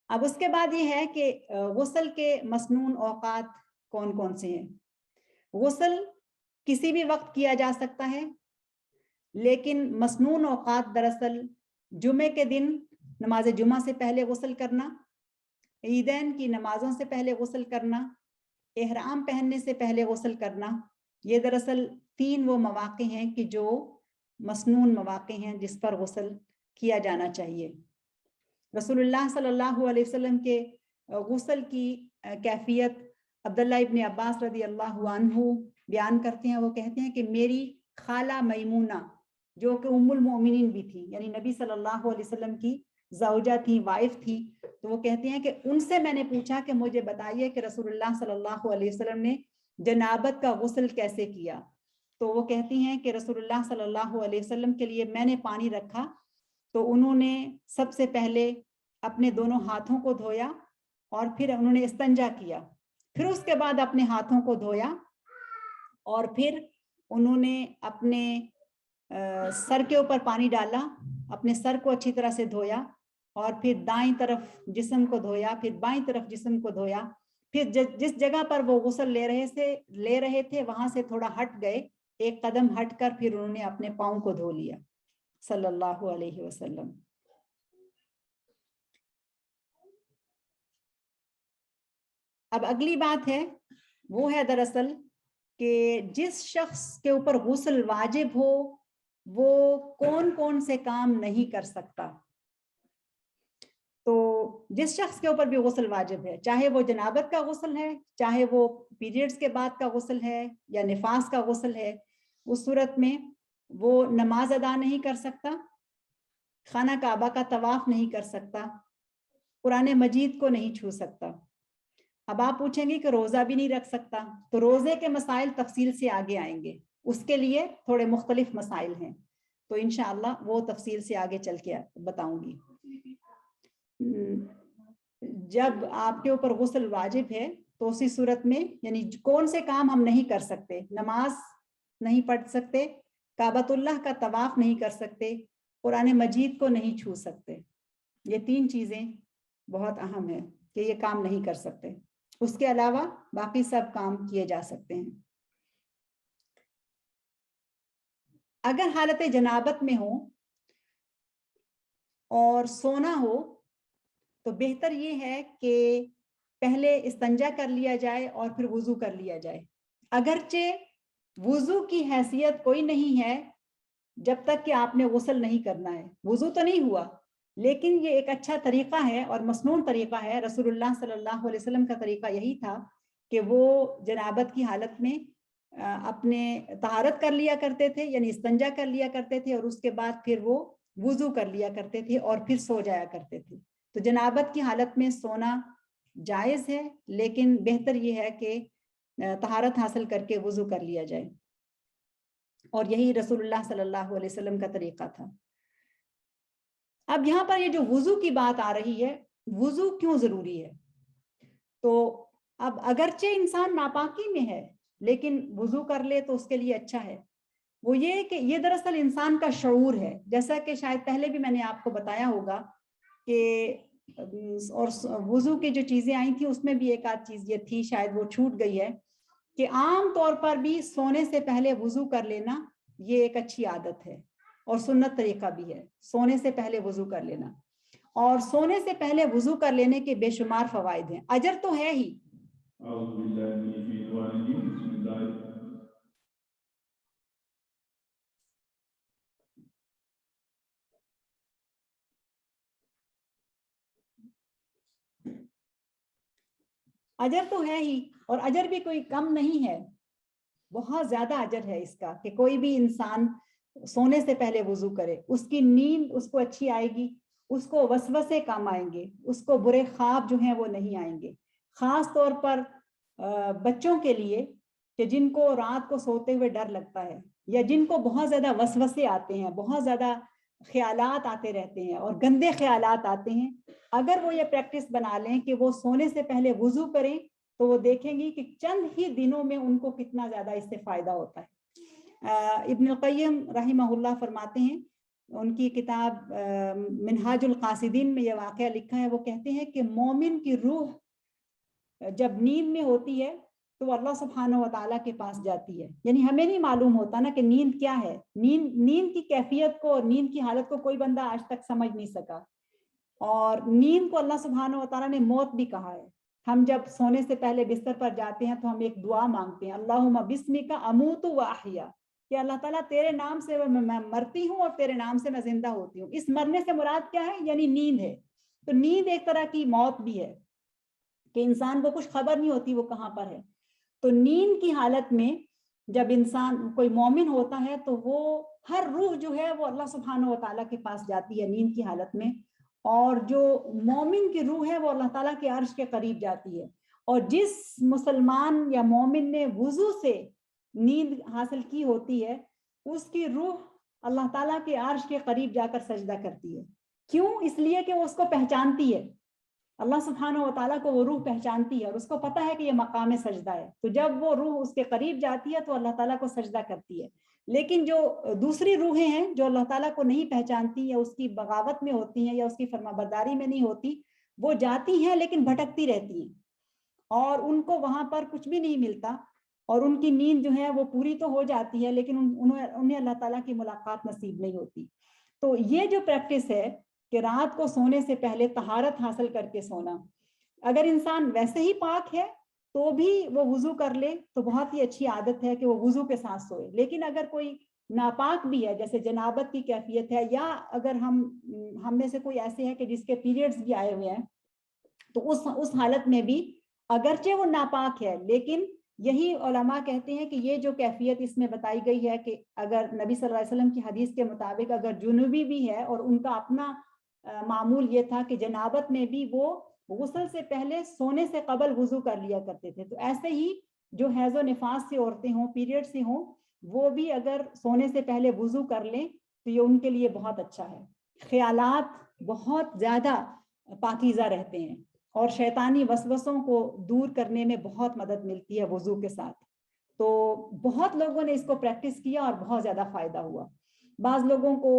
اب اس کے بعد یہ ہے کہ غسل کے مسنون اوقات کون کون سے ہیں. غسل کسی بھی وقت کیا جا سکتا ہے, لیکن مسنون اوقات دراصل جمعے کے دن نماز جمعہ سے پہلے غسل کرنا, عیدین کی نمازوں سے پہلے غسل کرنا, احرام پہننے سے پہلے غسل کرنا, یہ دراصل 3 وہ مواقع ہیں کہ جو مسنون مواقع ہیں جس پر غسل کیا جانا چاہیے. رسول اللہ صلی اللہ علیہ وسلم کے غسل کی کیفیت عبداللہ ابن عباس رضی اللہ عنہ بیان کرتے ہیں. وہ کہتے ہیں کہ میری خالہ میمونہ جو کہ ام المؤمنین بھی تھی, یعنی نبی صلی اللہ علیہ وسلم کی زوجہ تھی, وائف تھی, تو وہ کہتے ہیں کہ ان سے میں نے پوچھا کہ مجھے بتائیے کہ رسول اللہ صلی اللہ علیہ وسلم نے جنابت کا غسل کیسے کیا. تو وہ کہتی ہیں کہ رسول اللہ صلی اللہ علیہ وسلم کے لیے میں نے پانی رکھا تو انہوں نے سب سے پہلے اپنے دونوں ہاتھوں کو دھویا اور پھر انہوں نے استنجا کیا, پھر اس کے بعد اپنے ہاتھوں کو دھویا اور پھر انہوں نے اپنے سر کے اوپر پانی ڈالا, اپنے سر کو اچھی طرح سے دھویا اور پھر دائیں طرف جسم کو دھویا, پھر بائیں طرف جسم کو دھویا, پھر جس جگہ پر وہ غسل لے رہے تھے وہاں سے تھوڑا ہٹ گئے, ایک قدم ہٹ کر پھر انہوں نے اپنے پاؤں کو دھو لیا صلی اللہ علیہ وسلم. اب اگلی بات ہے وہ ہے دراصل کہ جس شخص کے اوپر غسل واجب ہو وہ کون کون سے کام نہیں کر سکتا. تو جس شخص کے اوپر بھی غسل واجب ہے, چاہے وہ جنابت کا غسل ہے, چاہے وہ پیریڈز کے بعد کا غسل ہے یا نفاس کا غسل ہے, اس صورت میں وہ نماز ادا نہیں کر سکتا, خانہ کعبہ کا طواف نہیں کر سکتا, قرآن مجید کو نہیں چھو سکتا. اب آپ پوچھیں گے کہ روزہ بھی نہیں رکھ سکتا، تو روزے کے مسائل تفصیل سے آگے آئیں گے، اس کے لیے تھوڑے مختلف مسائل ہیں، تو انشاءاللہ وہ تفصیل سے آگے چل کے بتاؤں گی۔ جب آپ کے اوپر غسل واجب ہے تو اسی صورت میں یعنی کون سے کام ہم نہیں کر سکتے؟ نماز نہیں پڑھ سکتے، کعبۃ اللہ کا طواف نہیں کر سکتے، قرآن مجید کو نہیں چھو سکتے، یہ 3 چیزیں بہت اہم ہیں کہ یہ کام نہیں کر سکتے، اس کے علاوہ باقی سب کام کیے جا سکتے ہیں۔ اگر حالت جنابت میں ہو اور سونا ہو تو بہتر یہ ہے کہ پہلے استنجا کر لیا جائے اور پھر وضو کر لیا جائے، اگرچہ وضو کی حیثیت کوئی نہیں ہے جب تک کہ آپ نے غسل نہیں کرنا ہے، وضو تو نہیں ہوا، لیکن یہ ایک اچھا طریقہ ہے اور مسنون طریقہ ہے، رسول اللہ صلی اللہ علیہ وسلم کا طریقہ یہی تھا کہ وہ جنابت کی حالت میں اپنے طہارت کر لیا کرتے تھے، یعنی استنجا کر لیا کرتے تھے، اور اس کے بعد پھر وہ وضو کر لیا کرتے تھے اور پھر سو جایا کرتے تھے۔ تو جنابت کی حالت میں سونا جائز ہے، لیکن بہتر یہ ہے کہ طہارت حاصل کر کے وضو کر لیا جائے، اور یہی رسول اللہ صلی اللہ علیہ وسلم کا طریقہ تھا۔ اب یہاں پر یہ جو وضو کی بات آ رہی ہے، وضو کیوں ضروری ہے؟ تو اب اگرچہ انسان ناپاکی میں ہے لیکن وضو کر لے تو اس کے لیے اچھا ہے، وہ یہ کہ یہ دراصل انسان کا شعور ہے، جیسا کہ شاید پہلے بھی میں نے آپ کو بتایا ہوگا کہ اور وضو کی جو چیزیں آئی تھی اس میں بھی ایک آدھ چیز یہ تھی، شاید وہ چھوٹ گئی ہے، کہ عام طور پر بھی سونے سے پہلے وضو کر لینا یہ ایک اچھی عادت ہے اور سنت طریقہ بھی ہے، سونے سے پہلے وضو کر لینا، اور سونے سے پہلے وضو کر لینے کے بے شمار فوائد ہیں، اجر تو ہے ہی۔ اجر تو ہے ہی، اور اجر بھی کوئی کم نہیں ہے، بہت زیادہ اجر ہے اس کا، کہ کوئی بھی انسان سونے سے پہلے وضو کرے، اس کی نیند اس کو اچھی آئے گی، اس کو وسوسے کم آئیں گے، اس کو برے خواب جو ہیں وہ نہیں آئیں گے، خاص طور پر بچوں کے لیے کہ جن کو رات کو سوتے ہوئے ڈر لگتا ہے، یا جن کو بہت زیادہ وسوسے آتے ہیں، بہت زیادہ خیالات آتے رہتے ہیں اور گندے خیالات آتے ہیں، اگر وہ یہ پریکٹس بنا لیں کہ وہ سونے سے پہلے وضو کریں تو وہ دیکھیں گی کہ چند ہی دنوں میں ان کو کتنا زیادہ اس سے فائدہ ہوتا ہے۔ ابن القیم رحمہ اللہ فرماتے ہیں، ان کی کتاب منہاج القاصدین میں یہ واقعہ لکھا ہے، وہ کہتے ہیں کہ مومن کی روح جب نیند میں ہوتی ہے تو وہ اللہ سبحانہ و تعالیٰ کے پاس جاتی ہے، یعنی ہمیں نہیں معلوم ہوتا نا کہ نیند کیا ہے، نیند کی کیفیت کو اور نیند کی حالت کو کوئی بندہ آج تک سمجھ نہیں سکا، اور نیند کو اللہ سبحانہ و تعالیٰ نے موت بھی کہا ہے۔ ہم جب سونے سے پہلے بستر پر جاتے ہیں تو ہم ایک دعا مانگتے ہیں، اللہم بسمک اموت و احیا، کہ اللہ تعالیٰ تیرے نام سے میں مرتی ہوں اور تیرے نام سے میں زندہ ہوتی ہوں۔ اس مرنے سے مراد کیا ہے؟ یعنی نیند ہے۔ تو نیند ایک طرح کی موت بھی ہے کہ انسان کو کچھ خبر نہیں ہوتی وہ کہاں پر ہے۔ تو نیند کی حالت میں جب انسان کوئی مومن ہوتا ہے تو وہ ہر روح جو ہے وہ اللہ سبحانہ و تعالیٰ کے پاس جاتی ہے نیند کی حالت میں، اور جو مومن کی روح ہے وہ اللہ تعالیٰ کے عرش کے قریب جاتی ہے، اور جس مسلمان یا مومن نے وضو سے نیند حاصل کی ہوتی ہے اس کی روح اللہ تعالیٰ کے عرش کے قریب جا کر سجدہ کرتی ہے۔ کیوں؟ اس لیے کہ وہ اس کو پہچانتی ہے، اللہ سبحانہ و تعالیٰ کو وہ روح پہچانتی ہے اور اس کو پتہ ہے کہ یہ مقام سجدہ ہے، تو جب وہ روح اس کے قریب جاتی ہے تو اللہ تعالیٰ کو سجدہ کرتی ہے۔ لیکن جو دوسری روحیں ہیں جو اللہ تعالیٰ کو نہیں پہچانتی یا اس کی بغاوت میں ہوتی ہیں یا اس کی فرمانبرداری میں نہیں ہوتی، وہ جاتی ہیں لیکن بھٹکتی رہتی ہیں اور ان کو وہاں پر کچھ بھی نہیں ملتا، اور ان کی نیند جو ہے وہ پوری تو ہو جاتی ہے لیکن انہیں اللہ تعالیٰ کی ملاقات نصیب نہیں ہوتی۔ تو یہ جو پریکٹس ہے کہ رات کو سونے سے پہلے طہارت حاصل کر کے سونا، اگر انسان ویسے ہی پاک ہے تو بھی وہ وضو کر لے تو بہت ہی اچھی عادت ہے کہ وہ وضو کے ساتھ سوئے، لیکن اگر کوئی ناپاک بھی ہے جیسے جنابت کی کیفیت ہے، یا اگر ہم میں سے کوئی ایسے ہے کہ جس کے پیریڈز بھی آئے ہوئے ہیں، تو اس حالت میں بھی اگرچہ وہ ناپاک ہے، لیکن یہی علماء کہتے ہیں کہ یہ جو کیفیت اس میں بتائی گئی ہے کہ اگر نبی صلی اللہ علیہ وسلم کی حدیث کے مطابق اگر جنوبی بھی ہے اور ان کا اپنا معمول یہ تھا کہ جنابت میں بھی وہ غسل سے پہلے سونے سے قبل وضو کر لیا کرتے تھے. تو ایسے ہی جو حیض و نفاس سے عورتیں ہوں, پیریڈ سے ہوں, وہ بھی اگر سونے سے پہلے وضو کر لیں تو یہ ان کے لیے بہت اچھا ہے. خیالات بہت زیادہ پاکیزہ رہتے ہیں اور شیطانی وسوسوں کو دور کرنے میں بہت مدد ملتی ہے وضو کے ساتھ. تو بہت لوگوں نے اس کو پریکٹس کیا اور بہت زیادہ فائدہ ہوا. بعض لوگوں کو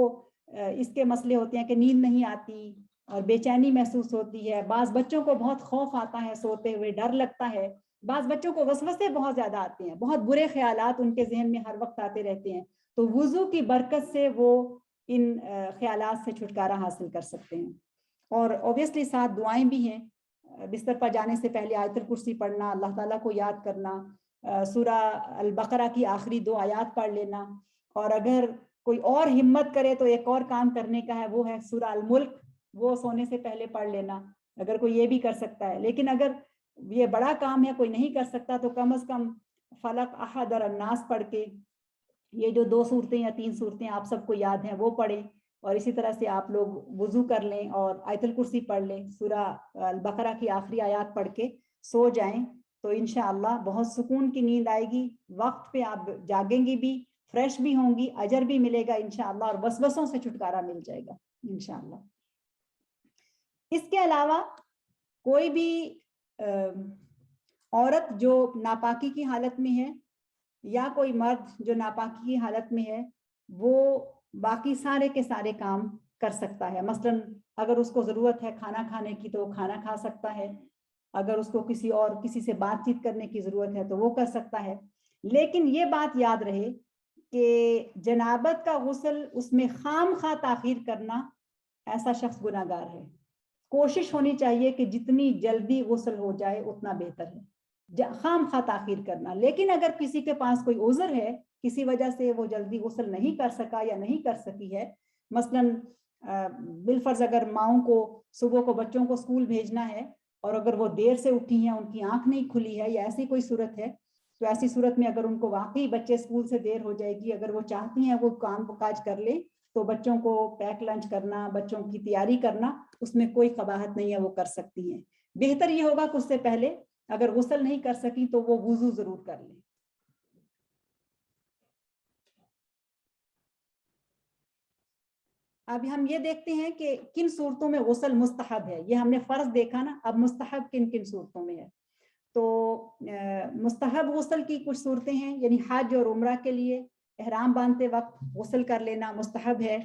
اس کے مسئلے ہوتے ہیں کہ نیند نہیں آتی اور بے چینی محسوس ہوتی ہے. بعض بچوں کو بہت خوف آتا ہے سوتے ہوئے, ڈر لگتا ہے. بعض بچوں کو وسوسے بہت زیادہ آتے ہیں, بہت برے خیالات ان کے ذہن میں ہر وقت آتے رہتے ہیں. تو وضو کی برکت سے وہ ان خیالات سے چھٹکارا حاصل کر سکتے ہیں. اور اوبیسلی ساتھ دعائیں بھی ہیں. بستر پر جانے سے پہلے آیت الکرسی پڑھنا, اللہ تعالیٰ کو یاد کرنا, سورہ البقرہ کی آخری 2 آیات پڑھ لینا, اور اگر کوئی اور ہمت کرے تو ایک اور کام کرنے کا ہے, وہ ہے سورہ الملک, وہ سونے سے پہلے پڑھ لینا اگر کوئی یہ بھی کر سکتا ہے. لیکن اگر یہ بڑا کام ہے, کوئی نہیں کر سکتا, تو کم از کم فلق, احد اور الناس پڑھ کے یہ جو 2 صورتیں یا 3 صورتیں آپ سب کو یاد ہیں وہ پڑھیں, اور اسی طرح سے آپ لوگ وضو کر لیں اور آیت الکرسی پڑھ لیں, سورہ البقرہ کی آخری آیات پڑھ کے سو جائیں, تو انشاءاللہ بہت سکون کی نیند آئے گی. وقت پہ آپ جاگیں گی بھی, فریش بھی ہوں گی, اجر بھی ملے گا انشاءاللہ, اور وسوسوں سے چھٹکارا مل جائے گا انشاءاللہ. اس کے علاوہ کوئی بھی عورت جو ناپاکی کی حالت میں ہے یا کوئی مرد جو ناپاکی کی حالت میں ہے, وہ باقی سارے کے سارے کام کر سکتا ہے. مثلاً اگر اس کو ضرورت ہے کھانا کھانے کی تو وہ کھانا کھا سکتا ہے, اگر اس کو کسی سے بات چیت کرنے کی ضرورت ہے تو وہ کر سکتا ہے. لیکن یہ بات یاد رہے کہ جنابت کا غسل, اس میں خام خواہ تاخیر کرنا, ایسا شخص گناہ گار ہے. کوشش ہونی چاہیے کہ جتنی جلدی غسل ہو جائے اتنا بہتر ہے, خام خواہ تاخیر کرنا. لیکن اگر کسی کے پاس کوئی عذر ہے, کسی وجہ سے وہ جلدی غسل نہیں کر سکا یا نہیں کر سکی ہے, مثلاً بالفرض اگر ماؤں کو صبح کو بچوں کو اسکول بھیجنا ہے اور اگر وہ دیر سے اٹھی ہیں, ان کی آنکھ نہیں کھلی ہے یا ایسی کوئی صورت ہے, تو ایسی صورت میں اگر ان کو واقعی بچے اسکول سے دیر ہو جائے گی, اگر وہ چاہتی ہیں وہ کام کاج کر لیں, تو بچوں کو پیک لنچ کرنا, بچوں کی تیاری کرنا, اس میں کوئی قباحت نہیں ہے, وہ کر سکتی ہیں. بہتر یہ ہوگا کہ اس سے پہلے اگر غسل نہیں کر سکی تو وہ وضو ضرور کر لیں. اب ہم یہ دیکھتے ہیں کہ کن صورتوں میں غسل مستحب ہے. یہ ہم نے فرض دیکھا نا, اب مستحب کن کن صورتوں میں ہے. تو مستحب غسل کی کچھ صورتیں ہیں, یعنی حج اور عمرہ کے لیے احرام باندھتے وقت غسل کر لینا مستحب ہے.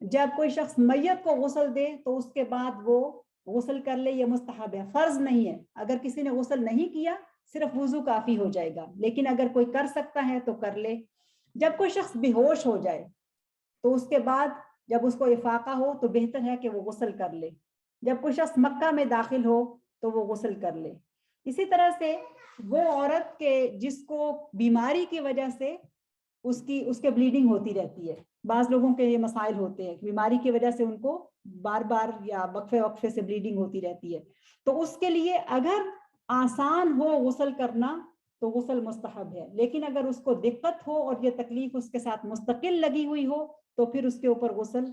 جب کوئی شخص میت کو غسل دے تو اس کے بعد وہ غسل کر لے, یہ مستحب ہے, فرض نہیں ہے. اگر کسی نے غسل نہیں کیا صرف وضو کافی ہو جائے گا, لیکن اگر کوئی کر سکتا ہے تو کر لے. جب کوئی شخص بے ہوش ہو جائے تو اس کے بعد جب اس کو افاقہ ہو تو بہتر ہے کہ وہ غسل کر لے. جب کوئی شخص مکہ میں داخل ہو تو وہ غسل کر لے. اسی طرح سے وہ عورت کے جس کو بیماری کی وجہ سے اس کے بلیڈنگ ہوتی رہتی ہے, بعض لوگوں کے یہ مسائل ہوتے ہیں کہ بیماری کی وجہ سے ان کو بار بار یا وقفے وقفے سے بلیڈنگ ہوتی رہتی ہے, تو اس کے لیے اگر آسان ہو غسل کرنا تو غسل مستحب ہے. لیکن اگر اس کو دقت ہو اور یہ تکلیف اس کے ساتھ مستقل لگی ہوئی ہو تو پھر اس کے اوپر غسل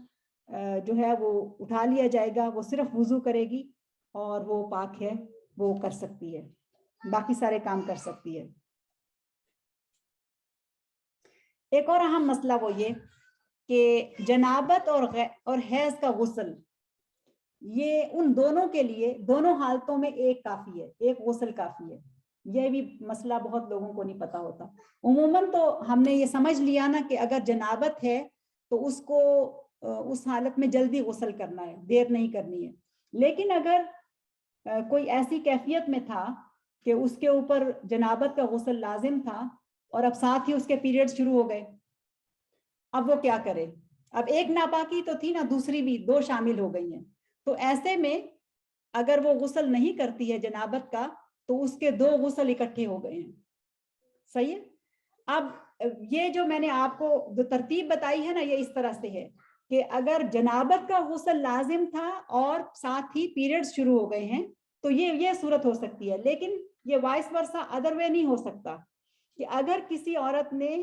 جو ہے وہ اٹھا لیا جائے گا, وہ صرف وضو کرے گی اور وہ پاک ہے, وہ کر سکتی ہے, باقی سارے کام کر سکتی ہے. ایک اور اہم مسئلہ وہ یہ کہ جنابت اور حیض کا غسل, یہ ان دونوں کے لیے دونوں حالتوں میں ایک کافی ہے, ایک غسل کافی ہے. یہ بھی مسئلہ بہت لوگوں کو نہیں پتا ہوتا. عموماً تو ہم نے یہ سمجھ لیا نا کہ اگر جنابت ہے تو اس کو اس حالت میں جلدی غسل کرنا ہے, دیر نہیں کرنی ہے. لیکن اگر کوئی ایسی کیفیت میں تھا کہ اس کے اوپر جنابت کا غسل لازم تھا اور اب ساتھ ہی اس کے پیریڈ شروع ہو گئے, اب وہ کیا کرے؟ اب ایک ناپاکی تو تھی نا, دوسری بھی 2 شامل ہو گئی ہیں. تو ایسے میں اگر وہ غسل نہیں کرتی ہے جنابت کا تو اس کے 2 غسل اکٹھے ہو گئے ہیں. صحیح ہے. اب یہ جو میں نے آپ کو جو ترتیب بتائی ہے نا, یہ اس طرح سے ہے کہ اگر جنابت کا غسل لازم تھا اور ساتھ ہی پیریڈ شروع ہو گئے ہیں تو یہ صورت ہو سکتی ہے. لیکن یہ وائس ورسا ادر وے نہیں ہو سکتا کہ اگر کسی عورت نے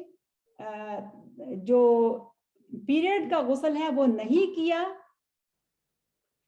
جو پیریڈ کا غسل ہے وہ نہیں کیا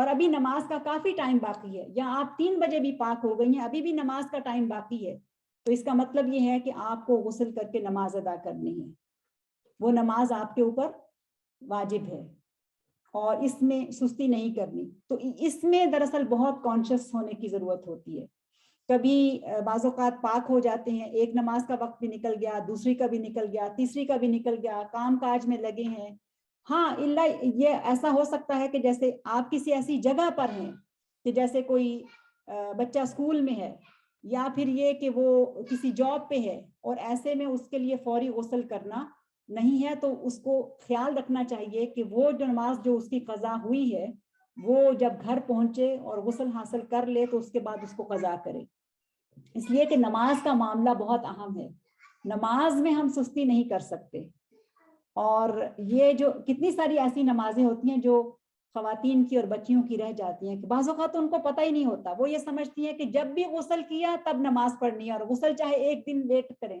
اور ابھی نماز کا کافی ٹائم باقی ہے، یا آپ 3 بجے بھی پاک ہو گئی ہیں، ابھی بھی نماز کا ٹائم باقی ہے، تو اس کا مطلب یہ ہے کہ آپ کو غسل کر کے نماز ادا کرنی ہے، وہ نماز آپ کے اوپر واجب ہے اور اس میں سستی نہیں کرنی۔ تو اس میں دراصل بہت کانشیس ہونے کی ضرورت ہوتی ہے۔ کبھی بعض اوقات پاک ہو جاتے ہیں، ایک نماز کا وقت بھی نکل گیا، دوسری کا بھی نکل گیا، تیسری کا بھی نکل گیا، کام کاج میں لگے ہیں۔ ہاں اللہ یہ ایسا ہو سکتا ہے کہ جیسے آپ کسی ایسی جگہ پر ہیں کہ جیسے کوئی بچہ اسکول میں ہے، یا پھر یہ کہ وہ کسی جاب پہ ہے، اور ایسے میں اس کے لیے فوری غسل کرنا نہیں ہے، تو اس کو خیال رکھنا چاہیے کہ وہ جو نماز جو اس کی قضا ہوئی ہے وہ جب گھر پہنچے اور غسل حاصل کر لے تو اس کے بعد اس کو قضا کرے، اس لیے کہ نماز کا معاملہ بہت اہم ہے، نماز میں ہم سستی نہیں کر سکتے۔ اور یہ جو کتنی ساری ایسی نمازیں ہوتی ہیں جو خواتین کی اور بچیوں کی رہ جاتی ہیں کہ بعض اوقات ان کو پتہ ہی نہیں ہوتا، وہ یہ سمجھتی ہیں کہ جب بھی غسل کیا تب نماز پڑھنی ہے، اور غسل چاہے ایک دن لیٹ کریں،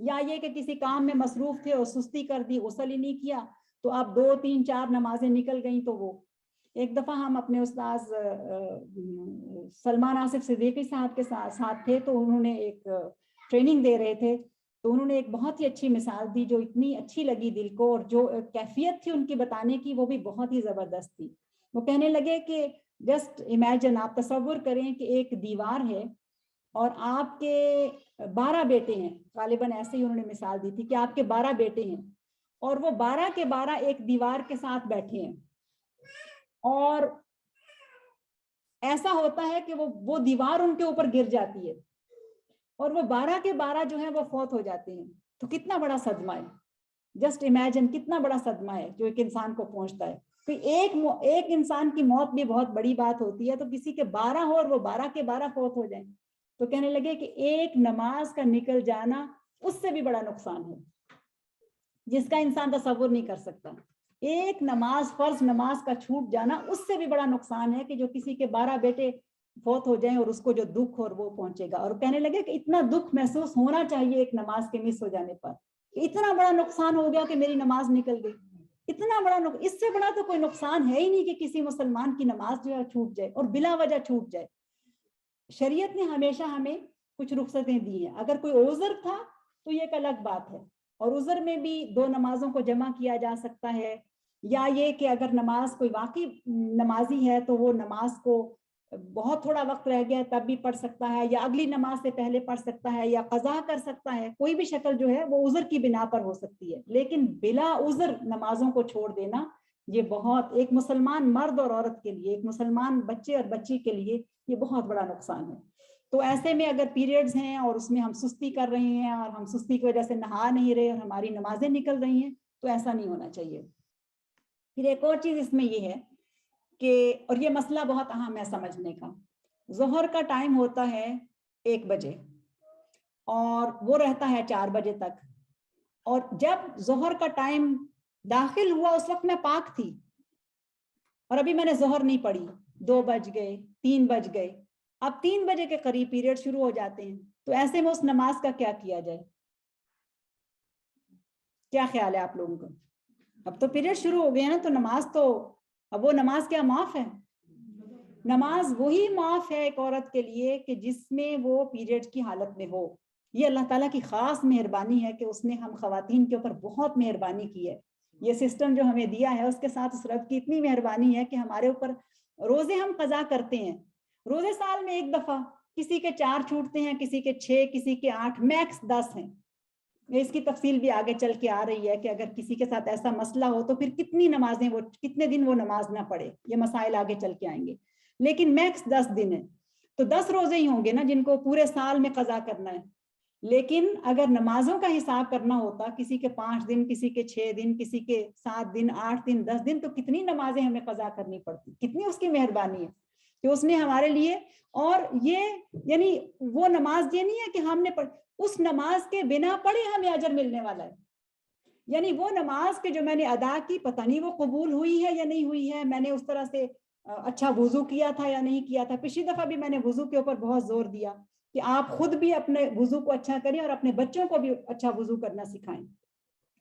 یا یہ کہ کسی کام میں مصروف تھے اور سستی کر دی، غسل ہی نہیں کیا، تو اب 2 3 4 نمازیں نکل گئیں۔ تو وہ ایک دفعہ ہم اپنے استاذ سلمان آصف صدیقی صاحب کے ساتھ تھے، تو انہوں نے ایک ٹریننگ دے رہے تھے، تو انہوں نے ایک بہت ہی اچھی مثال دی جو اتنی اچھی لگی دل کو، اور جو کیفیت تھی ان کی بتانے کی وہ بھی بہت ہی زبردست تھی۔ وہ کہنے لگے کہ جسٹ امیجن، آپ تصور کریں کہ ایک دیوار ہے اور آپ کے 12 بیٹے ہیں، غالباً ایسے ہی انہوں نے مثال دی تھی کہ آپ کے 12 بیٹے ہیں، اور وہ 12 کے 12 ایک دیوار کے ساتھ بیٹھے ہیں، اور ایسا ہوتا ہے کہ وہ دیوار ان کے اوپر گر جاتی ہے، اور وہ 12 کے 12 جو ہیں وہ فوت ہو جاتے ہیں۔ تو کتنا بڑا صدمہ ہے، جسٹ امیجن کتنا بڑا صدمہ ہے جو ایک انسان کو پہنچتا ہے۔ تو ایک انسان کی موت بھی بہت بڑی بات ہوتی ہے، تو کسی کے 12 ہو اور وہ 12 کے 12 فوت ہو جائیں، تو کہنے لگے کہ ایک نماز کا نکل جانا اس سے بھی بڑا نقصان ہے جس کا انسان تصور نہیں کر سکتا۔ ایک نماز، فرض نماز کا چھوٹ جانا اس سے بھی بڑا نقصان ہے کہ جو کسی کے 12 بیٹے فوت ہو جائیں اور اس کو جو دکھ اور وہ پہنچے گا۔ اور کہنے لگے کہ اتنا دکھ محسوس ہونا چاہیے ایک نماز کے مس ہو جانے پر، اتنا بڑا نقصان ہو گیا کہ میری نماز نکل گئی، اتنا بڑا اس سے بڑا تو کوئی نقصان ہے ہی نہیں کہ کسی مسلمان کی نماز جو ہے چھوٹ جائے اور بلا وجہ چھوٹ جائے۔ شریعت نے ہمیشہ ہمیں کچھ رخصتیں دی ہیں، اگر کوئی عذر تھا تو یہ ایک الگ بات ہے، اور عذر میں بھی 2 نمازوں کو جمع کیا جا سکتا ہے، یا یہ کہ اگر نماز کوئی واقعی نمازی ہے تو وہ نماز کو بہت تھوڑا وقت رہ گیا تب بھی پڑھ سکتا ہے، یا اگلی نماز سے پہلے پڑھ سکتا ہے، یا قضا کر سکتا ہے، کوئی بھی شکل جو ہے وہ عذر کی بنا پر ہو سکتی ہے، لیکن بلا عذر نمازوں کو چھوڑ دینا یہ بہت، ایک مسلمان مرد اور عورت کے لیے، ایک مسلمان بچے اور بچی کے لیے یہ بہت بڑا نقصان ہے۔ تو ایسے میں اگر پیریڈز ہیں اور اس میں ہم سستی کر رہے ہیں اور ہم سستی کی وجہ سے نہا نہیں رہے اور ہماری نمازیں نکل رہی ہیں تو ایسا نہیں ہونا چاہیے۔ پھر ایک اور چیز اس میں یہ ہے کہ، اور یہ مسئلہ بہت اہم ہے سمجھنے کا، ظہر کا ٹائم ہوتا ہے 1 بجے اور وہ رہتا ہے 4 بجے تک، اور جب ظہر کا ٹائم داخل ہوا اس وقت میں پاک تھی اور ابھی میں نے ظہر نہیں پڑھی، 2 بج گئے، 3 بج گئے، اب 3 بجے کے قریب پیریڈ شروع ہو جاتے ہیں، تو ایسے میں اس نماز کا کیا کیا جائے؟ کیا خیال ہے آپ لوگوں کا؟ اب تو پیریڈ شروع ہو گئے نا، تو نماز تو، اب وہ نماز کیا معاف ہے؟ نماز وہی معاف ہے ایک عورت کے لیے کہ جس میں وہ پیریڈ کی حالت میں ہو۔ یہ اللہ تعالیٰ کی خاص مہربانی ہے کہ اس نے ہم خواتین کے اوپر بہت مہربانی کی ہے، یہ سسٹم جو ہمیں دیا ہے اس کے ساتھ اس رب کی اتنی مہربانی ہے کہ ہمارے اوپر روزے ہم قضا کرتے ہیں، روزے سال میں 1 دفعہ، کسی کے 4 چھوٹتے ہیں، کسی کے 6، کسی کے 8، میکس 10 ہیں۔ اس کی تفصیل بھی آگے چل کے آ رہی ہے کہ اگر کسی کے ساتھ ایسا مسئلہ ہو تو پھر کتنی نمازیں، وہ کتنے دن وہ نماز نہ پڑھے، یہ مسائل آگے چل کے آئیں گے، لیکن میکس 10 دن ہے، تو 10 روزے ہی ہوں گے نا جن کو پورے سال میں قضا کرنا ہے۔ لیکن اگر نمازوں کا حساب کرنا ہوتا، کسی کے 5 دن، کسی کے 6 دن، کسی کے 7 دن، 8 دن، 10 دن، تو کتنی نمازیں ہمیں قضا کرنی پڑتی، کتنی اس کی مہربانی ہے کہ اس نے ہمارے لیے، اور یہ یعنی وہ نماز یہ نہیں ہے کہ ہم نے اس نماز کے بنا پڑھے ہمیں اجر ملنے والا ہے، یعنی وہ نماز کے جو میں نے ادا کی پتہ نہیں وہ قبول ہوئی ہے یا نہیں ہوئی ہے، میں نے اس طرح سے اچھا وضو کیا تھا یا نہیں کیا تھا۔ پچھلی دفعہ بھی میں نے وضو کے اوپر بہت زور دیا کہ آپ خود بھی اپنے وضو کو اچھا کریں اور اپنے بچوں کو بھی اچھا وضو کرنا سکھائیں۔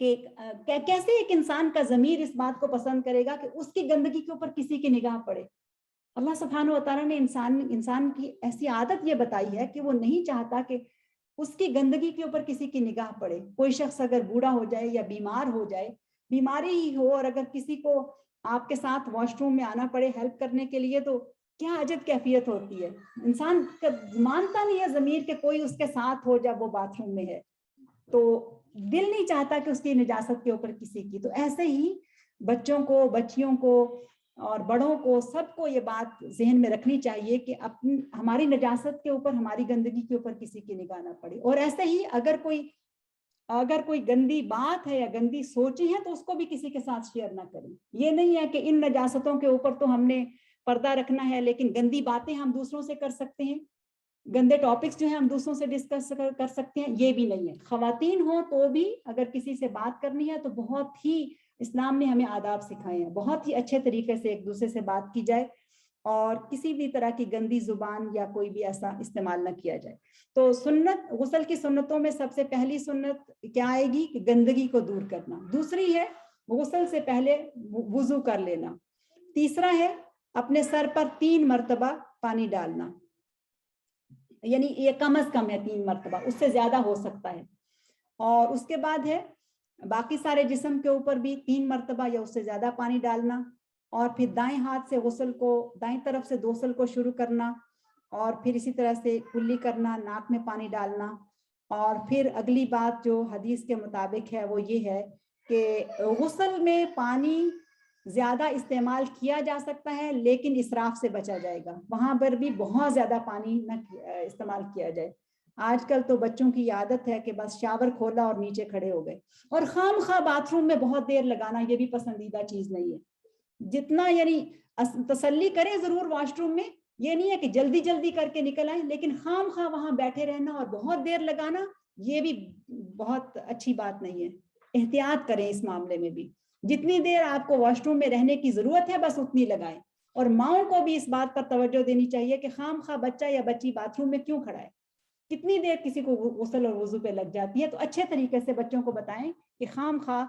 کہ کیسے ایک انسان کا ضمیر اس بات کو پسند کرے گا کہ اس کی گندگی کے اوپر کسی کی نگاہ پڑے. اللہ سبحانہ و تعالیٰ نے انسان کی ایسی عادت یہ بتائی ہے کہ وہ نہیں چاہتا کہ اس کی گندگی کے اوپر کسی کی نگاہ پڑے. کوئی شخص اگر بوڑھا ہو جائے یا بیمار ہو جائے, بیماری ہی ہو, اور اگر کسی کو آپ کے ساتھ واش روم میں آنا پڑے ہیلپ کرنے کے لیے, تو کیا عجب کیفیت ہوتی ہے. انسان مانتا نہیں ہے ضمیر کہ کوئی اس کے ساتھ ہو جب وہ باتھ روم میں ہے, تو دل نہیں چاہتا کہ اس کی نجاست کے اوپر کسی کی. تو ایسے ہی بچوں کو, بچیوں کو اور بڑوں کو, سب کو یہ بات ذہن میں رکھنی چاہیے کہ ہماری نجاست کے اوپر, ہماری گندگی کے اوپر کسی کی نگاہ نہ پڑے. اور ایسے ہی اگر کوئی گندی بات ہے یا گندی سوچیں ہیں تو اس کو بھی کسی کے ساتھ شیئر نہ کریں. یہ نہیں ہے کہ ان نجاستوں کے اوپر تو ہم نے پردہ رکھنا ہے, لیکن گندی باتیں ہم دوسروں سے کر سکتے ہیں, گندے ٹاپکس جو ہیں ہم دوسروں سے ڈسکس کر سکتے ہیں, یہ بھی نہیں ہے. خواتین ہوں تو بھی اگر کسی سے بات کرنی ہے تو بہت ہی اسلام نے ہمیں آداب سکھائے ہیں, بہت ہی اچھے طریقے سے ایک دوسرے سے بات کی جائے اور کسی بھی طرح کی گندی زبان یا کوئی بھی ایسا استعمال نہ کیا جائے. تو سنت, غسل کی سنتوں میں سب سے پہلی سنت کیا آئے گی کہ گندگی کو دور کرنا. دوسری ہے غسل سے پہلے وضو کر لینا. تیسرا ہے اپنے سر پر 3 مرتبہ پانی ڈالنا, یعنی یہ کم از کم ہے 3 مرتبہ, اس سے زیادہ ہو سکتا ہے. اور اس کے بعد ہے باقی سارے جسم کے اوپر بھی 3 مرتبہ یا اس سے زیادہ پانی ڈالنا, اور پھر دائیں ہاتھ سے غسل کو, دائیں طرف سے غسل کو شروع کرنا, اور پھر اسی طرح سے کلی کرنا, ناک میں پانی ڈالنا. اور پھر اگلی بات جو حدیث کے مطابق ہے وہ یہ ہے کہ غسل میں پانی زیادہ استعمال کیا جا سکتا ہے لیکن اسراف سے بچا جائے گا. وہاں پر بھی بہت زیادہ پانی نہ استعمال کیا جائے. آج کل تو بچوں کی عادت ہے کہ بس شاور کھولا اور نیچے کھڑے ہو گئے, اور خام خواہ باتھ روم میں بہت دیر لگانا یہ بھی پسندیدہ چیز نہیں ہے. جتنا یعنی تسلی کریں ضرور واش روم میں, یہ نہیں ہے کہ جلدی جلدی کر کے نکل آئیں, لیکن خام خواہ وہاں بیٹھے رہنا اور بہت دیر لگانا یہ بھی بہت اچھی بات نہیں ہے. احتیاط کریں اس معاملے میں بھی. جتنی دیر آپ کو واش روم میں رہنے کی ضرورت ہے بس اتنی لگائیں. اور ماؤں کو بھی اس بات پر توجہ دینی چاہیے کہ خام خواہ بچہ یا بچی باتھ روم میں کیوں کھڑا ہے, کتنی دیر کسی کو غسل اور وضو پہ لگ جاتی ہے. تو اچھے طریقے سے بچوں کو بتائیں کہ خام خواہ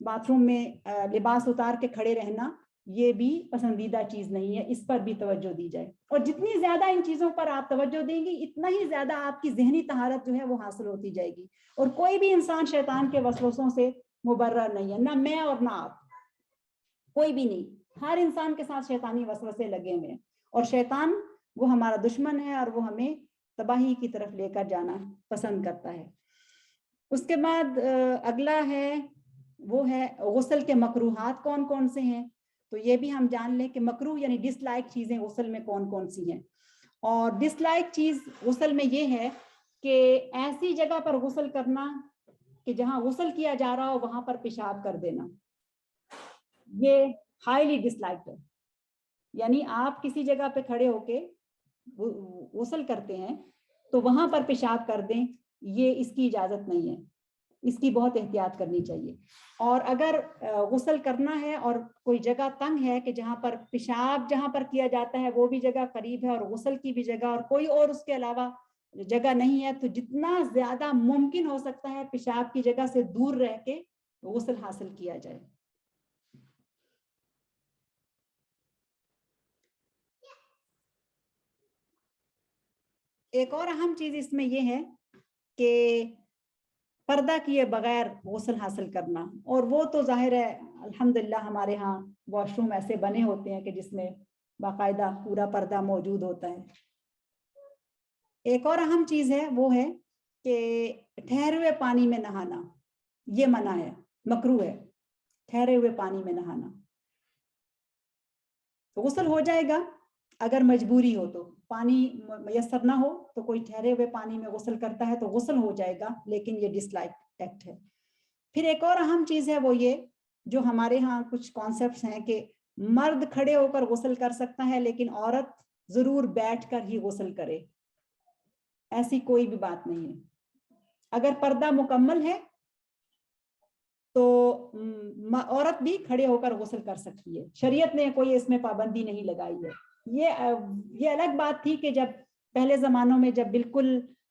باتھ روم میں لباس اتار کے کھڑے رہنا یہ بھی پسندیدہ چیز نہیں ہے, اس پر بھی توجہ دی جائے. اور جتنی زیادہ ان چیزوں پر آپ توجہ دیں گی اتنا ہی زیادہ آپ کی ذہنی طہارت جو ہے وہ حاصل ہوتی جائے گی. اور کوئی بھی انسان شیطان کے وسوسوں سے مبرر نہیں ہے, نہ میں اور نہ آپ, کوئی بھی نہیں. ہر انسان کے ساتھ شیطانی وسوسے لگے ہوئے ہیں, اور شیطان وہ ہمارا دشمن ہے اور وہ ہمیں تباہی کی طرف لے کر جانا پسند کرتا ہے. اس کے بعد اگلا ہے وہ ہے غسل کے مکروہات کون کون سے ہیں. تو یہ بھی ہم جان لیں کہ مکروہ یعنی ڈس لائک چیزیں غسل میں کون کون سی ہیں. اور ڈس لائک چیز غسل میں یہ ہے کہ ایسی جگہ پر غسل کرنا کہ جہاں غسل کیا جا رہا ہو وہاں پر پیشاب کر دینا, یہ ہائیلی ڈس لائک ہے. یعنی آپ کسی جگہ پہ کھڑے ہو کے غسل کرتے ہیں تو وہاں پر پیشاب کر دیں, یہ اس کی اجازت نہیں ہے, اس کی بہت احتیاط کرنی چاہیے. اور اگر غسل کرنا ہے اور کوئی جگہ تنگ ہے کہ جہاں پر پیشاب جہاں پر کیا جاتا ہے وہ بھی جگہ قریب ہے اور غسل کی بھی جگہ اور کوئی اور اس کے علاوہ جگہ نہیں ہے, تو جتنا زیادہ ممکن ہو سکتا ہے پیشاب کی جگہ سے دور رہ کے غسل حاصل کیا جائے. ایک اور اہم چیز اس میں یہ ہے کہ پردہ کیے بغیر غسل حاصل کرنا, اور وہ تو ظاہر ہے الحمدللہ ہمارے ہاں واش روم ایسے بنے ہوتے ہیں کہ جس میں باقاعدہ پورا پردہ موجود ہوتا ہے. ایک اور اہم چیز ہے وہ ہے کہ ٹھہرے ہوئے پانی میں نہانا, یہ منع ہے, مکروہ ہے ٹھہرے ہوئے پانی میں نہانا. تو غسل ہو جائے گا اگر مجبوری ہو, تو پانی میسر نہ ہو تو کوئی ٹھہرے ہوئے پانی میں غسل کرتا ہے تو غسل ہو جائے گا, لیکن یہ ڈس لائک ایکٹ ہے. پھر ایک اور اہم چیز ہے وہ یہ جو ہمارے ہاں کچھ کانسیپٹس ہیں کہ مرد کھڑے ہو کر غسل کر سکتا ہے لیکن عورت ضرور بیٹھ کر ہی غسل کرے. ایسی کوئی بھی بات نہیں ہے. اگر پردہ مکمل ہے تو عورت بھی کھڑے ہو کر غسل کر سکتی ہے, شریعت نے کوئی اس میں پابندی نہیں لگائی ہے. یہ الگ بات تھی کہ جب پہلے زمانوں میں جب بالکل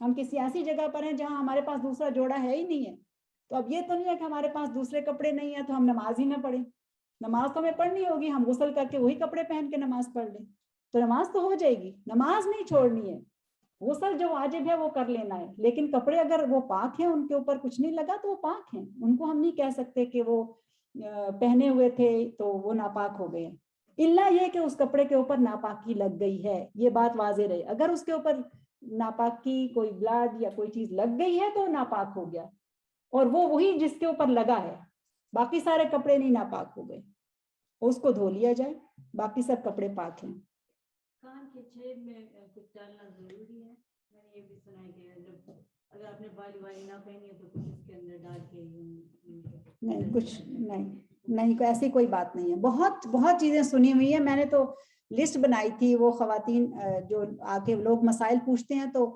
ہم کسی ایسی جگہ پر ہیں جہاں ہمارے پاس دوسرا جوڑا ہے ہی نہیں ہے. تو اب یہ تو نہیں ہے کہ ہمارے پاس دوسرے کپڑے نہیں ہیں تو ہم نماز ہی نہ پڑھیں. نماز تو ہمیں پڑھنی ہوگی, ہم غسل کر کے وہی کپڑے پہن کے نماز پڑھ لیں تو نماز تو ہو جائے گی. نماز نہیں چھوڑنی ہے, غسل جو واجب ہے وہ کر لینا ہے, لیکن کپڑے اگر وہ پاک ہیں, ان کے اوپر کچھ نہیں لگا تو وہ پاک ہیں, ان کو ہم نہیں کہہ سکتے کہ وہ پہنے ہوئے تھے تو وہ ناپاک ہو گئے, الا یہ کہ اس کپڑے کے اوپر ناپاکی لگ گئی ہے. یہ بات واضح رہے, اگر اس کے اوپر ناپاکی کوئی بلڈ یا کوئی چیز لگ گئی ہے تو ناپاک ہو گیا, اور وہ وہی جس کے اوپر لگا ہے, باقی سارے کپڑے نہیں ناپاک ہو گئے, اس کو دھو لیا جائے, باقی سب کپڑے پاک ہیں. کان کے چھید میں کچھ ڈالنا ضروری ہے. میں نے یہ بھی سنا ہے کہ اگر آپ نے بالی والی نہ پہنی ہے تو کچھ اس کے اندر ڈال کے نہیں, کچھ نہیں, ایسی کوئی بات نہیں ہے. بہت بہت چیزیں سنی ہوئی ہیں, میں نے تو لسٹ بنائی تھی. وہ خواتین جو آ کے لوگ مسائل پوچھتے ہیں تو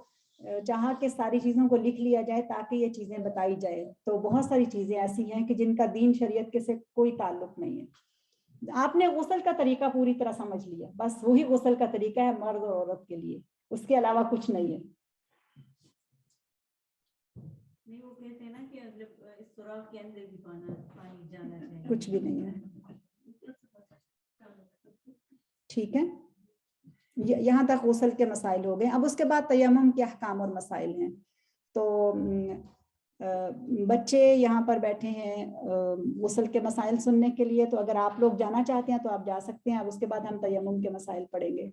چاہا کہ ساری چیزوں کو لکھ لیا جائے تاکہ یہ چیزیں بتائی جائے. تو بہت ساری چیزیں ایسی ہیں کہ جن کا دین شریعت کے سے کوئی تعلق نہیں ہے. آپ نے غسل کا طریقہ پوری طرح سمجھ لیا, بس وہی غسل کا طریقہ ہے مرد اور عورت کے لیے, اس کے علاوہ کچھ نہیں ہے. نہیں, وہ کہتے ہیں نا کہ اس سوراخ کے اندر بھی پانی جانا چاہیے. کچھ بھی نہیں ہے. ٹھیک ہے, یہاں تک غسل کے مسائل ہو گئے. اب اس کے بعد تیمم کے احکام اور مسائل ہیں. تو بچے یہاں پر بیٹھے ہیں غسل کے مسائل سننے کے لیے, تو اگر آپ لوگ جانا چاہتے ہیں تو آپ جا سکتے ہیں. اب اس کے بعد ہم تیمم کے مسائل پڑھیں گے.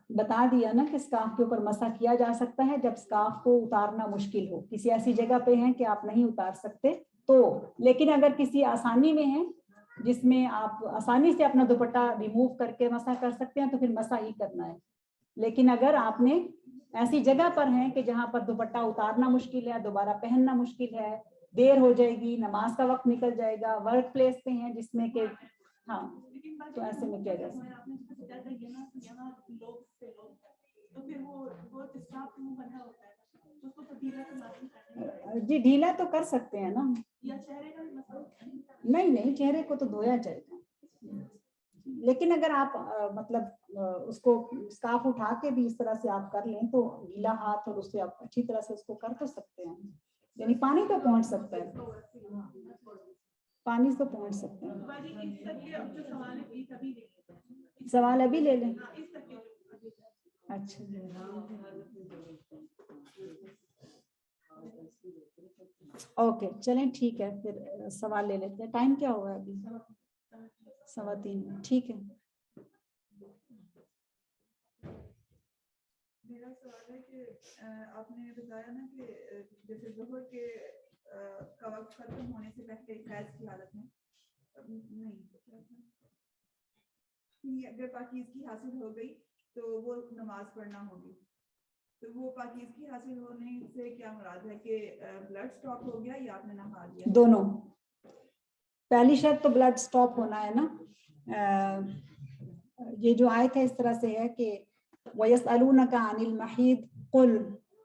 بتا دیا نا کہ اسکارف کے اوپر مسح کیا جا سکتا ہے جب اسکارف کو اتارنا مشکل ہو, کسی ایسی جگہ پہ ہیں کہ آپ نہیں اتار سکتے تو. لیکن اگر کسی آسانی میں ہیں جس میں آپ آسانی سے اپنا دوپٹہ ریموو کر کے مسح کر سکتے ہیں تو پھر مسح ہی کرنا ہے. لیکن اگر آپ نے ایسی جگہ پر ہیں کہ جہاں پر دوپٹہ اتارنا مشکل ہے, دوبارہ پہننا مشکل ہے, دیر ہو جائے گی, نماز کا وقت نکل جائے گا, ورک پلیس پہ ہیں جس میں کہ ہاں, تو ایسے میں کیا جا سکتا جی ڈھیلا تو کر سکتے ہیں نا. نہیں, چہرے کو تو دھویا جائے گا, لیکن اگر آپ مطلب اس کو اسکارف اٹھا کے بھی اس طرح سے آپ کر لیں تو گیلا ہاتھ اور اس سے آپ اچھی طرح سے اس کو کر تو سکتے ہیں. یعنی پانی تو پہنچ سکتا ہے, پانی تو پہنچ سکتے ہیں. سوال ابھی لے لیں. اچھا اوکے, چلیں ٹھیک ہے, پھر سوال لے لیتے ہیں. ٹائم کیا ہوا ابھی؟ 3:15. ٹھیک ہے. میرا سوال ہے کہ آپ نے بتایا نا کہ جیسے ظہر کے کا وقت ختم ہونے سے پہلے حیض کی حالت میں نہیں, اگر پاکیزگی حاصل ہو گئی تو وہ نماز پڑھنا ہوگی. تو وہ پاکیزگی حاصل ہونے سے کیا مراد ہے کہ بلڈ سٹاپ ہو گیا یا آپ نے نہا لیا؟ دونوں. پہلی شرط تو بلڈ سٹاپ ہونا ہے نا. یہ جو آیت ہے اس طرح سے ہے کہ وَيَسْأَلُونَكَ عَنِ الْمَحِيضِ قُلْ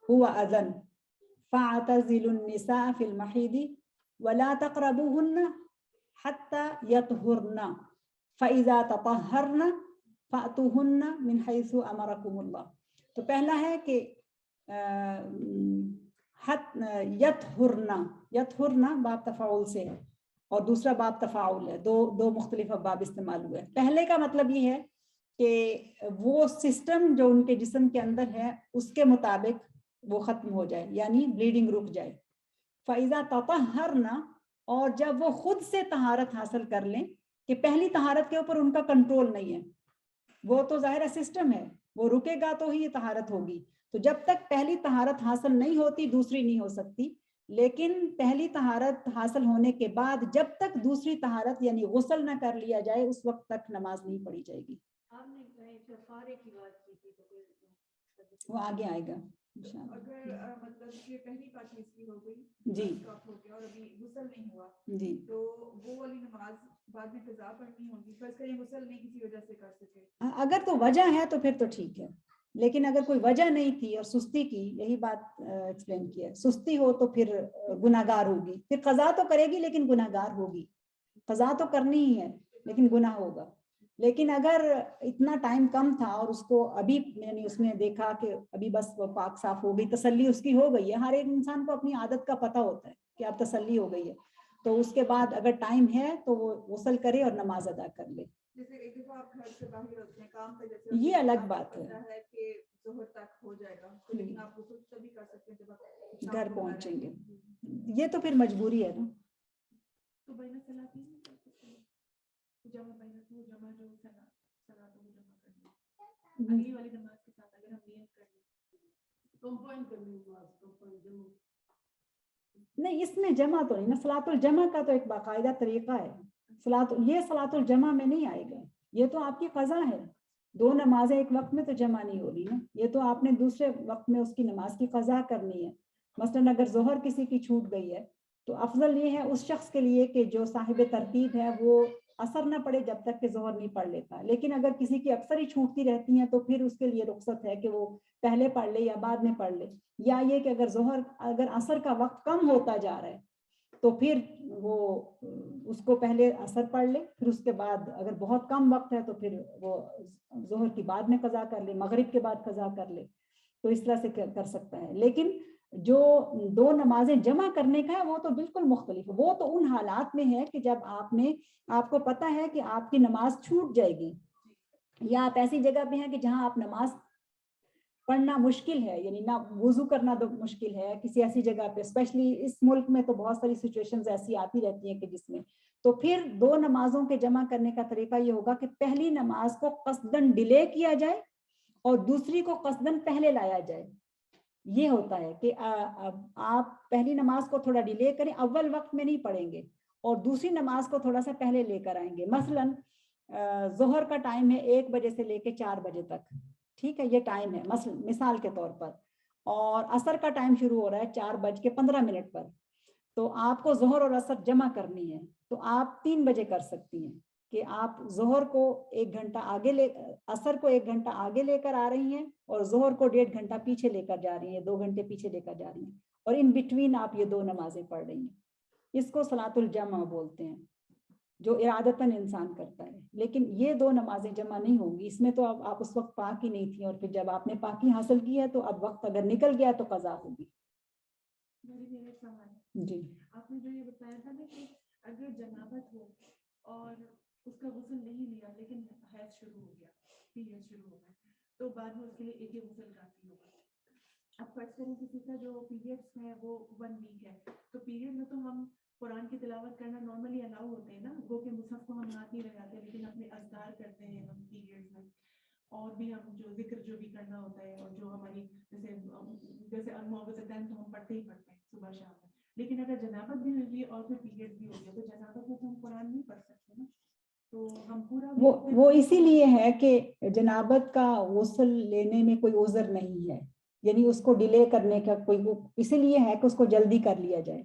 هُوَ أَذًى فَاعْتَزِلُوا النِّسَاءَ فِي الْمَحِيضِ وَلَا تَقْرَبُوهُنَّ حَتَّى يَطْهُرْنَ فَإِذَا تَطَهَّرْنَ فَأْتُوهُنَّ مِنْ حَيْثُ أَمَرَكُمُ اللَّهُ. تو پہلا ہے کہ یطہرنا باب تفاعل سے ہے اور دوسرا باب تفاعل ہے, دو مختلف باب استعمال ہوئے. پہلے کا مطلب یہ ہے کہ وہ سسٹم جو ان کے جسم کے اندر ہے اس کے مطابق وہ ختم ہو جائے, یعنی بلیڈنگ رک جائے. فَإِذَا تَطَهَّرْنَ, اور جب وہ خود سے طہارت حاصل کر لیں, کہ پہلی طہارت کے اوپر ان کا کنٹرول نہیں ہے, وہ تو ظاہر سسٹم ہے, وہ رکے گا تو ہی یہ طہارت ہوگی. تو جب تک پہلی طہارت حاصل نہیں ہوتی دوسری نہیں ہو سکتی. لیکن پہلی طہارت حاصل ہونے کے بعد جب تک دوسری طہارت یعنی غسل نہ کر لیا جائے اس وقت تک نماز نہیں پڑھی جائے گی. آپ نے کفارے کی بات کی تھی تو وہ آگے آئے گا. اگر مطلب کہ پہلی پاکیزگی ہو گئی جی ہو گیا اور ابھی غسل نہیں ہوا جی, تو وہ والی نماز بعد میں قضا پڑھنی ہوگی. فرض کریں غسل نہیں کسی وجہ سے کر سکے, اگر تو وجہ ہے تو پھر تو ٹھیک ہے, لیکن اگر کوئی وجہ نہیں تھی اور سستی کی, یہی بات ایکسپلین کیا, سستی ہو تو پھر گناہگار ہوگی. پھر قضا تو کرے گی لیکن گناہگار ہوگی. قضا تو کرنی ہی ہے لیکن گناہ ہوگا. لیکن اگر اتنا ٹائم کم تھا اور اس کو ابھی یعنی اس نے دیکھا کہ ابھی بس وہ پاک صاف ہو گئی, تسلی اس کی ہو گئی ہے, ہر ایک انسان کو اپنی عادت کا پتہ ہوتا ہے کہ اب تسلی ہو گئی ہے, تو اس کے بعد اگر ٹائم ہے تو وہ غسل کرے اور نماز ادا کر لے. جیسے ایک دفعہ آپ گھر سے باہر ہوتے ہیں کام پہ, جیسے یہ الگ بات آپ کو ہے. پتہ ہے کہ ظہر تک ہو جائے گا, تو لیکن آپ غسل تبھی کر سکتے ہیں جب آپ شام گھر کو پہنچیں گے. آئیں. یہ تو پھر مجبوری ہے نا. تو بین صلاتی نہیں کر سکتے, جمع بین کو جمع جو صلاۃ کو جمع کرنا اگلی والی نماز کے ساتھ اگر ہم نیت کر لیں کمبائن کرنی نماز کمبائن جمع نہیں, اس میں جمع تو نہیں نا, صلاۃ الجمع کا تو ایک باقاعدہ طریقہ ہے. یہ صلاۃ الجمع میں نہیں آئے گا, یہ تو آپ کی قضا ہے. 2 نمازیں ایک وقت میں تو جمع نہیں ہو رہی نا, یہ تو آپ نے دوسرے وقت میں اس کی نماز کی قضا کرنی ہے. مثلاً اگر ظہر کسی کی چھوٹ گئی ہے تو افضل یہ ہے اس شخص کے لیے کہ جو صاحب ترتیب ہے وہ اثر نہ پڑے جب تک کہ ظہر نہیں پڑھ لیتا. لیکن اگر کسی کی اکثر ہی چھوٹتی رہتی ہیں تو پھر اس کے لیے رخصت ہے کہ وہ پہلے پڑھ لے یا بعد میں پڑھ لے, یا یہ کہ اگر عصر کا وقت کم ہوتا جا رہا ہے تو پھر وہ اس کو پہلے عصر پڑھ لے, پھر اس کے بعد اگر بہت کم وقت ہے تو پھر وہ ظہر کی بعد میں قضا کر لے, مغرب کے بعد قضا کر لے, تو اس طرح سے کر سکتا ہے. لیکن جو 2 نمازیں جمع کرنے کا ہے وہ تو بالکل مختلف ہے. وہ تو ان حالات میں ہے کہ جب آپ کو پتہ ہے کہ آپ کی نماز چھوٹ جائے گی, یا آپ ایسی جگہ پہ ہیں کہ جہاں آپ نماز پڑھنا مشکل ہے, یعنی نہ وضو کرنا مشکل ہے کسی ایسی جگہ پہ, اسپیشلی اس ملک میں تو بہت ساری سچویشنز ایسی آتی رہتی ہیں کہ جس میں, تو پھر 2 نمازوں کے جمع کرنے کا طریقہ یہ ہوگا کہ پہلی نماز کو قصدن ڈیلے کیا جائے اور دوسری کو قصدن پہلے لایا جائے. یہ ہوتا ہے کہ آپ پہلی نماز کو تھوڑا ڈیلے کریں, اول وقت میں نہیں پڑھیں گے, اور دوسری نماز کو تھوڑا سا پہلے لے کر آئیں گے. مثلاً ظہر کا ٹائم ہے 1 بجے سے لے کے 4 بجے تک, ٹھیک ہے, یہ ٹائم ہے مثال کے طور پر, اور عصر کا ٹائم شروع ہو رہا ہے 4:15 پر, تو آپ کو ظہر اور عصر جمع کرنی ہے, تو آپ 3 بجے کر سکتی ہیں کہ آپ ظہر کو 1 گھنٹہ آگے عصر کو 1 گھنٹہ آگے لے کر آ رہی ہیں اور ظہر کو 1.5 گھنٹہ پیچھے لے کر جا رہی ہیں, 2 گھنٹے پیچھے لے کر جا رہی ہیں, اور ان بٹوین آپ یہ 2 نمازیں پڑھ رہی ہیں. اس کو صلاۃ الجمع بولتے ہیں, جو ارادتاً انسان کرتا ہے. لیکن یہ 2 نمازیں جمع نہیں ہوں گی, اس میں تو آپ اس وقت پاک ہی نہیں تھیں, اور پھر جب آپ نے پاکی حاصل کی ہے تو اب وقت اگر نکل گیا تو قضا ہوگی. میرے سوال جی, آپ نے جو یہ بتایا تھا نا کہ اگر جنابت ہو اور اس کا غسل نہیں لیا لیکن حیض شروع ہو گیا, پیریڈ شروع ہو گیا, تو بعد میں اس کے لیے ایک ہی غسل کافی ہوگا. اب فرض کریں کسی کا جو پیریڈس ہے وہ 1 ویک ہے, تو پیریڈ میں تو ہم قرآن کی تلاوت کرنا نارملی الاؤ ہوتے ہیں نا, وہ کہ مصحف کو ہم ہاتھ نہیں لگاتے, لیکن اپنے اذکار کرتے ہیں ہم پیریڈ میں, اور بھی ہم جو ذکر جو بھی کرنا ہوتا ہے, اور جو ہماری جیسے المعوذتین تو ہم پڑھتے ہی پڑھتے ہیں صبح شام میں. لیکن اگر جنابت بھی ہوئی اور پھر پیریڈ بھی ہو گیا تو جنابت میں تو ہم قرآن نہیں پڑھ سکتے نا, تو ہم پورا وہ اسی لیے ہے کہ جنابت کا غسل لینے میں کوئی عذر نہیں ہے, یعنی اس کو ڈیلے کرنے کا کوئی, اسی لیے ہے کہ اس کو جلدی کر لیا جائے.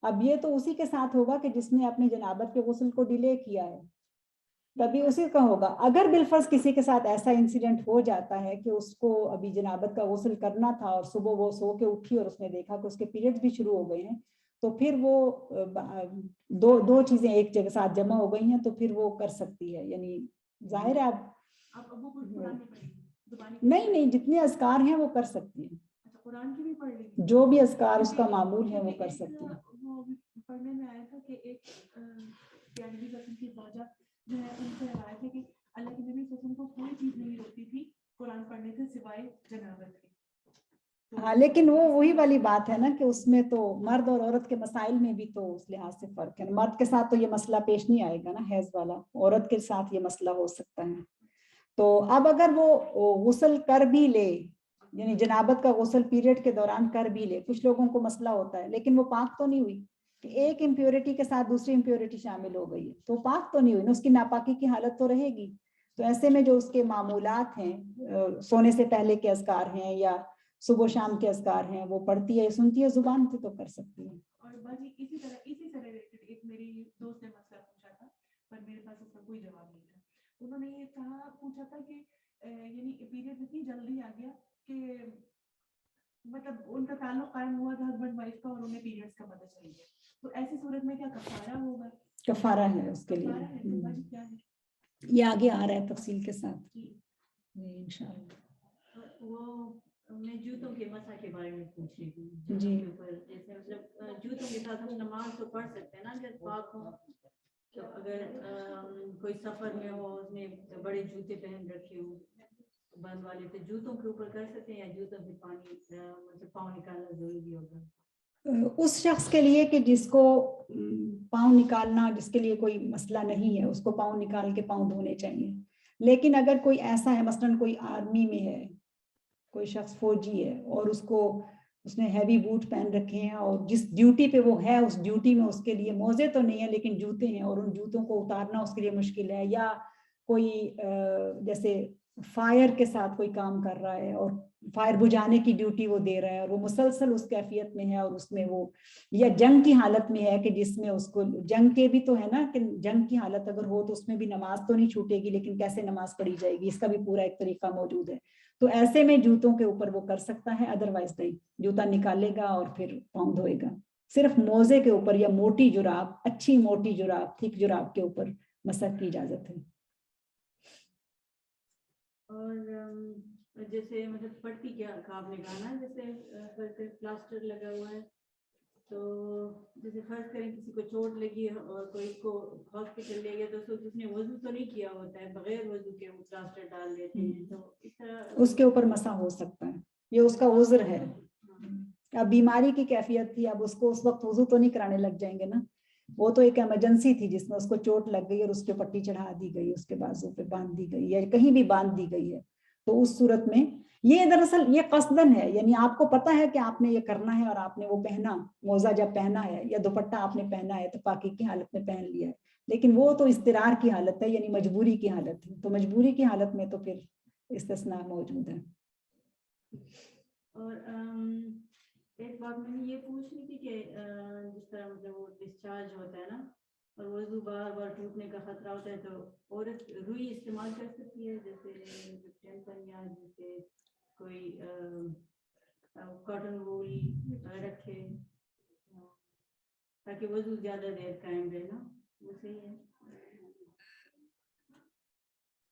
اب یہ تو اسی کے ساتھ ہوگا کہ جس نے اپنی جنابت کے غسل کو ڈیلے کیا ہے, تبھی اسی کا ہوگا. اگر بالفرض کسی کے ساتھ ایسا انسیڈنٹ ہو جاتا ہے کہ اس کو ابھی جنابت کا غسل کرنا تھا اور صبح وہ سو کے اٹھی اور اس نے دیکھا کہ اس کے پیریڈز بھی شروع ہو گئے ہیں, تو پھر وہ دو چیزیں ایک جگہ ساتھ جمع ہو گئی ہیں, تو پھر وہ کر سکتی ہے. یعنی ظاہر ہے آپ ابو کو قرآن میں پڑھیں نہیں, جتنے اذکار ہیں وہ کر سکتی ہیں, قرآن کی بھی پڑھ لی, جو بھی اذکار اس کا معمول ہے وہ کر سکتی ہیں. وہ پڑھنے میں آیا تھا کہ ایک پیاری قسم کی زوجہ جو ہے ان سے روایت ہے کہ اللہ کے نبی صلی اللہ علیہ وسلم کو کوئی چیز نہیں روکتی تھی قرآن پڑھنے سے سوائے جنابت کے. ہاں, لیکن وہ وہی والی بات ہے نا کہ اس میں تو مرد اور عورت کے مسائل میں بھی تو اس لحاظ سے فرق ہے. مرد کے ساتھ تو یہ مسئلہ پیش نہیں آئے گا نا حیض والا, عورت کے ساتھ یہ مسئلہ ہو سکتا ہے. تو اب اگر وہ غسل کر بھی لے, یعنی جنابت کا غسل پیریڈ کے دوران کر بھی لے, کچھ لوگوں کو مسئلہ ہوتا ہے لیکن وہ پاک تو نہیں ہوئی, کہ ایک امپیورٹی کے ساتھ دوسری امپیورٹی شامل ہو گئی ہے, تو پاک تو نہیں ہوئی نا, اس کی ناپاکی کی حالت تو رہے گی. تو ایسے میں جو اس کے معمولات ہیں, سونے سے پہلے کے اذکار ہیں یا صبح شام کے اذکار ہیں, وہ پڑھتی ہے سنتی ہے زبان سے تو کر سکتی ہے. اور باجی اسی سے ریلیٹڈ ایک میری دوست نے مسئلہ پوچھا تھا, پر میرے پاس اس کا کوئی جواب نہیں تھا. انہوں نے یہ پوچھا تھا کہ یعنی پیریڈ اتنی جلدی آ گیا کہ مطلب ان کا تعلق قائم ہوا تھا ہسبینڈ وائف کا, اور انہیں پیریڈز کا پتہ چل گیا, تو ایسی صورت میں کیا کفارہ ہوگا؟ کفارہ ہے اس کے لیے. کفارہ ہے, تو باجی کیا ہے؟ یہ آگے آ رہا ہے تفصیل کے ساتھ جی انشاءاللہ. وہ میں جوتوں کے مسح کے بارے میں پوچھ رہی تھی جی. جیسے مطلب جوتوں کے ساتھ ہم نماز تو پڑھ سکتے ہیں نا اگر پاک ہو. تو اگر کوئی سفر میں ہو اس نے بڑے جوتے پہن رکھے ہوں بند والے تو جوتوں کے اوپر کر سکتے ہیں یا جوتوں سے پانی مطلب پاؤں نکالنا ضروری ہوگا؟ اس شخص کے لیے کہ جس کو پاؤں نکالنا جس کے لیے کوئی مسئلہ نہیں ہے اس کو پاؤں نکال کے پاؤں دھونے چاہیے. لیکن اگر کوئی ایسا ہے مثلاً کوئی آرمی میں ہے کوئی شخص فوجی ہے اور اس نے ہیوی بوٹ پہن رکھے ہیں اور جس ڈیوٹی پہ وہ ہے اس ڈیوٹی میں اس کے لیے موزے تو نہیں ہے لیکن جوتے ہیں اور ان جوتوں کو اتارنا اس کے لیے مشکل ہے. یا کوئی جیسے فائر کے ساتھ کوئی کام کر رہا ہے اور فائر بجھانے کی ڈیوٹی وہ دے رہا ہے اور وہ مسلسل اس کیفیت میں ہے اور اس میں وہ یا جنگ کی حالت میں ہے کہ جس میں اس کو جنگ کے بھی تو ہے نا کہ جنگ کی حالت اگر ہو تو اس میں بھی نماز تو نہیں چھوٹے گی لیکن کیسے نماز پڑھی جائے گی اس کا بھی پورا ایک طریقہ موجود ہے. تو ایسے میں جوتوں کے اوپر وہ کر سکتا ہے ادروائز نہیں. جوتا نکالے گا اور پھر پاؤں دھوئے گا. صرف موزے کے اوپر یا موٹی جراب اچھی موٹی جراب تھک جراب کے اوپر مسح کی اجازت ہے. اور جیسے مطلب پٹی کیا آپ نے کہا نا جیسے پلاسٹر لگا ہوا ہے تو جیسے فرض کریں کسی کو چوٹ لگی ہے اور کوئی کو ہاسپٹل لے گیا تو اس نے وضو تو نہیں کیا ہوتا ہے بغیر وضو کے وہ پلاسٹر ڈال دیتے ہیں تو اس طرح اس کے اوپر مسح ہو سکتا ہے. یہ اس کا عذر ہے. اب بیماری کی کیفیت تھی اب اس کو اس وقت وضو تو نہیں کرانے لگ جائیں گے نا. وہ تو ایک ایمرجنسی تھی جس میں اس کو چوٹ لگ گئی اور اس کے پٹی چڑھا دی گئی اس کے بازو پہ باندھ دی گئی یا کہیں بھی باندھ دی گئی ہے. تو اس صورت میں یہ دراصل یہ قصدن ہے یعنی آپ کو پتا ہے کہ آپ نے یہ کرنا ہے اور آپ نے وہ پہنا موزہ جب پہنا ہے یا دوپٹہ آپ نے پہنا ہے تو پاکی کی حالت میں پہن لیا ہے. لیکن وہ تو اضطرار کی حالت ہے یعنی مجبوری کی حالت ہے. تو مجبوری کی حالت میں تو پھر استثناء موجود ہے. اور ایک بات میں نے یہ پوچھ رہی تھی کہ جس طرح مطلب وہ ڈسچارج ہوتا ہے نا اور وضو بار بار ٹوٹنے کا خطرہ ہوتا ہے تو عورت روئی استعمال کر سکتی ہے جیسے ٹیمپن یا جیسے کوئی کاٹن وول رکھے تاکہ وضو زیادہ دیر قائم رہے نا وہ صحیح ہے.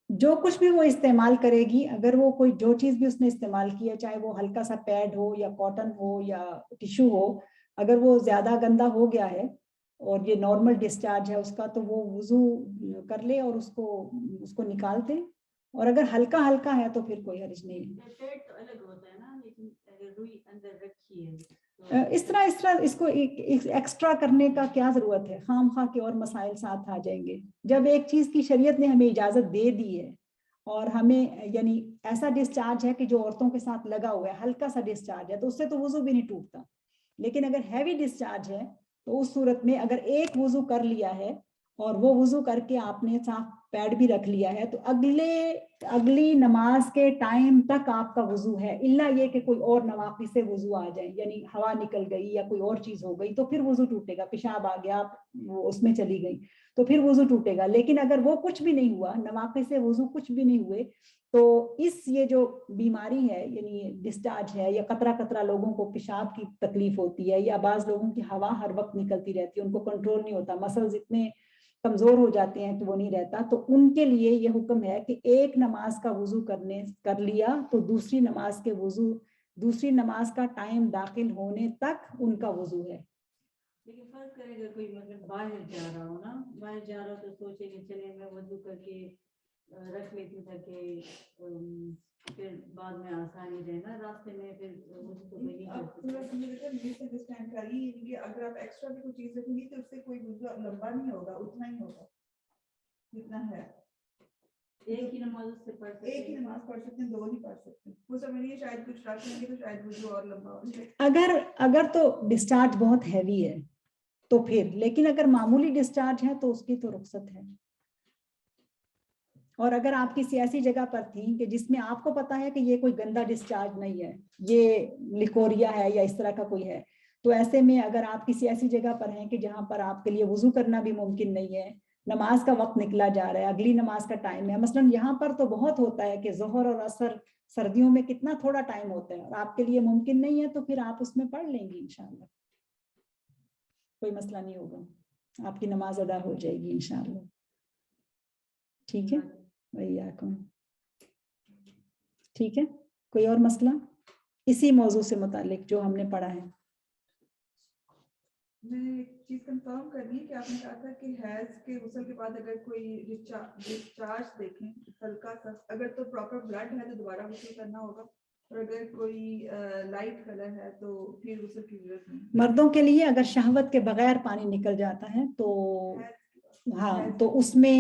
جو کچھ بھی وہ استعمال کرے گی اگر وہ کوئی جو چیز بھی اس نے استعمال کی ہے چاہے وہ ہلکا سا پیڈ ہو یا کاٹن ہو یا ٹیشو ہو اگر وہ زیادہ گندا ہو گیا ہے اور یہ نارمل ڈسچارج ہے اس کا تو وہ وضو کر لے اور اس کو نکال دے. اور اگر ہلکا ہلکا ہے تو پھر کوئی حرج نہیں ہے. پیٹ تو الگ ہوتا ہے نا لیکن اگر روئی اندر رکھی ہے اس طرح اس کو ایکسٹرا کرنے کا کیا ضرورت ہے. خام خواہ کے اور مسائل ساتھ آ جائیں گے. جب ایک چیز کی شریعت نے ہمیں اجازت دے دی ہے اور ہمیں یعنی ایسا ڈسچارج ہے کہ جو عورتوں کے ساتھ لگا ہوا ہے ہلکا سا ڈسچارج ہے تو اس سے تو وضو بھی نہیں ٹوٹتا. لیکن اگر ہیوی ڈسچارج ہے تو اس صورت میں اگر ایک وضو کر لیا ہے اور وہ وضو کر کے آپ نے صاف پیڈ بھی رکھ لیا ہے تو اگلی نماز کے ٹائم تک آپ کا وضو ہے الا یہ کہ کوئی اور نواقص سے وضو آ جائیں یعنی ہوا نکل گئی یا کوئی اور چیز ہو گئی تو پھر وضو ٹوٹے گا. پیشاب آ گیا وہ اس میں چلی گئی تو پھر وضو ٹوٹے گا. لیکن اگر وہ کچھ بھی نہیں ہوا نواقص سے وضو کچھ بھی نہیں ہوئے تو یہ جو بیماری ہے یعنی ڈسچارج ہے یا قطرہ قطرہ لوگوں کو پیشاب کی تکلیف ہوتی ہے یا بعض لوگوں کی ہوا ہر وقت نکلتی رہتی ہے ان کو کنٹرول نہیں ہوتا مسلز اتنے کمزور ہو جاتے ہیں کہ وہ نہیں رہتا تو ان کے لیے یہ حکم ہے کہ ایک نماز کا وضو کر لیا تو دوسری نماز کا ٹائم داخل ہونے تک ان کا وضو ہے. لیکن فرض کرے اگر کوئی مطلب باہر جا رہا ہو نا باہر جا رہا ہو تو سوچے کہ چلے میں وضو کر کے رکھ لیتی تاکہ پھر بعد میں آسانی رہے نا راستے میں پھر وضو تو کوئی نہیں کر سکتا. اگر آپ ایکسٹرا بھی کوئی چیز رکھیں گی تو اس سے کوئی وضو لمبا نہیں ہوگا اتنا ہی ہوگا جتنا ہے. ایک ہی نماز سے پڑھ سکتے ایک ہی نماز پڑھ سکتے ہیں دو نہیں پڑھ سکتے. وہ سمجھیے شاید کچھ رکھیں گے تو شاید وضو اور لمبا ہو جائے. اگر تو ڈسچارج بہت ہیوی ہے تو پھر لیکن اگر معمولی ڈسچارج ہے تو اس کی تو رخصت ہے. اور اگر آپ کسی ایسی جگہ پر تھیں کہ جس میں آپ کو پتا ہے کہ یہ کوئی گندا ڈسچارج نہیں ہے یہ لیکوریا ہے یا اس طرح کا کوئی ہے تو ایسے میں اگر آپ کسی ایسی جگہ پر ہیں کہ جہاں پر آپ کے لیے وضو کرنا بھی ممکن نہیں ہے نماز کا وقت نکلا جا رہا ہے اگلی نماز کا ٹائم ہے مثلا یہاں پر تو بہت ہوتا ہے کہ ظہر اور عصر سردیوں میں کتنا تھوڑا ٹائم ہوتا ہے اور آپ کے لیے ممکن نہیں ہے تو پھر آپ اس میں پڑھ لیں گی انشاءاللہ کوئی مسئلہ نہیں ہوگا آپ کی نماز ادا ہو جائے گی انشاءاللہ. ٹھیک ہے, ویاکم. ٹھیک ہے, کوئی اور مسئلہ اسی موضوع سے متعلق جو ہم نے پڑھا ہے؟ میں ایک چیز کنفرم کرنی ہے کہ آپ نے کہا تھا کہ حیض کے غسل کے بعد اگر کوئی ڈسچارج دیکھیں ہلکا سا, اگر تو پراپر بلڈ ہے تو دوبارہ غسل کرنا ہوگا, اور اگر کوئی لائٹ کلر ہے تو پھر غسل کی ضرورت نہیں. مردوں کے لیے اگر شہوت کے بغیر پانی نکل جاتا ہے تو ہاں, تو اس میں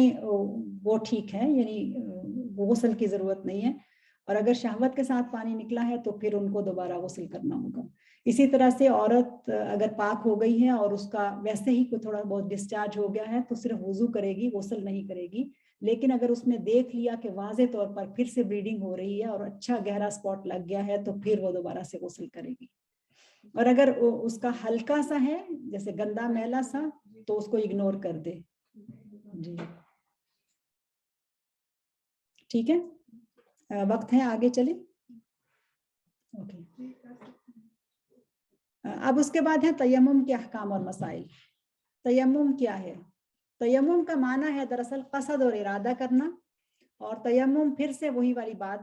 وہ ٹھیک ہے, یعنی غسل کی ضرورت نہیں ہے. اور اگر شہوت کے ساتھ پانی نکلا ہے تو پھر ان کو دوبارہ غسل کرنا ہوگا. اسی طرح سے عورت اگر پاک ہو گئی ہے اور اس کا ویسے ہی کوئی تھوڑا بہت ڈسچارج ہو گیا ہے تو صرف وضو کرے گی, غسل نہیں کرے گی. لیکن اگر اس نے دیکھ لیا کہ واضح طور پر پھر سے بلیڈنگ ہو رہی ہے اور اچھا گہرا اسپاٹ لگ گیا ہے تو پھر وہ دوبارہ سے غسل کرے گی. اور اگر اس کا ہلکا سا ہے جیسے گندا میلا سا تو اس کو اگنور کر دے. جی ٹھیک ہے, وقت ہے آگے چلے. اوکے, اب اس کے بعد ہے تیمم کے احکام اور مسائل. تیمم کیا ہے؟ تیمم کا معنی ہے دراصل قصد اور ارادہ کرنا. اور تیمم پھر سے وہی والی بات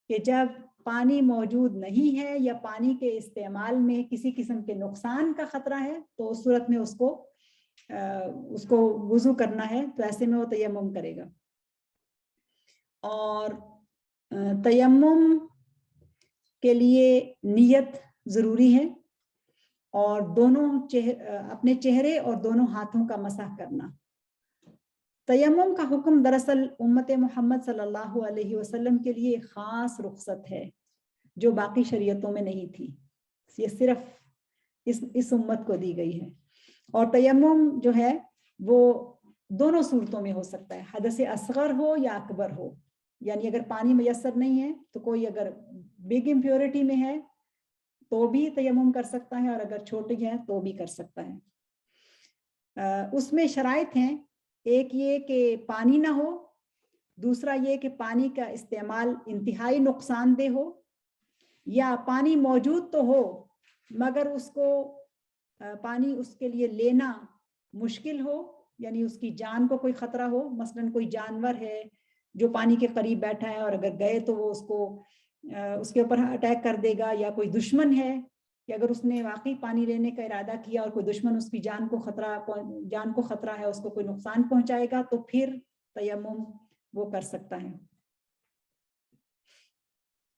کہ جب پانی موجود نہیں ہے یا پانی کے استعمال میں کسی قسم کے نقصان کا خطرہ ہے تو اس صورت میں اس کو وضو کرنا ہے, تو ایسے میں وہ تیمم کرے گا. اور تیمم کے لیے نیت ضروری ہے, اور دونوں اپنے چہرے اور دونوں ہاتھوں کا مسح کرنا. تیمم کا حکم دراصل امت محمد صلی اللہ علیہ وسلم کے لیے خاص رخصت ہے جو باقی شریعتوں میں نہیں تھی, یہ صرف اس امت کو دی گئی ہے. اور تیمم جو ہے وہ دونوں صورتوں میں ہو سکتا ہے, حدث اصغر ہو یا اکبر ہو. یعنی اگر پانی میسر نہیں ہے تو کوئی اگر بگ امپیورٹی میں ہے تو بھی تیمم کر سکتا ہے, اور اگر چھوٹی ہے تو بھی کر سکتا ہے. اس میں شرائط ہیں, ایک یہ کہ پانی نہ ہو, دوسرا یہ کہ پانی کا استعمال انتہائی نقصان دہ ہو, یا پانی موجود تو ہو مگر اس کو پانی اس کے لیے لینا مشکل ہو, یعنی اس کی جان کو کوئی خطرہ ہو. مثلاً کوئی جانور ہے جو پانی کے قریب بیٹھا ہے اور اگر گئے تو وہ اس کے اوپر اٹیک کر دے گا, یا کوئی دشمن ہے کہ اگر اس نے واقعی پانی لینے کا ارادہ کیا اور کوئی دشمن اس کی جان کو خطرہ ہے, اس کو کوئی نقصان پہنچائے گا, تو پھر تیمم وہ کر سکتا ہے.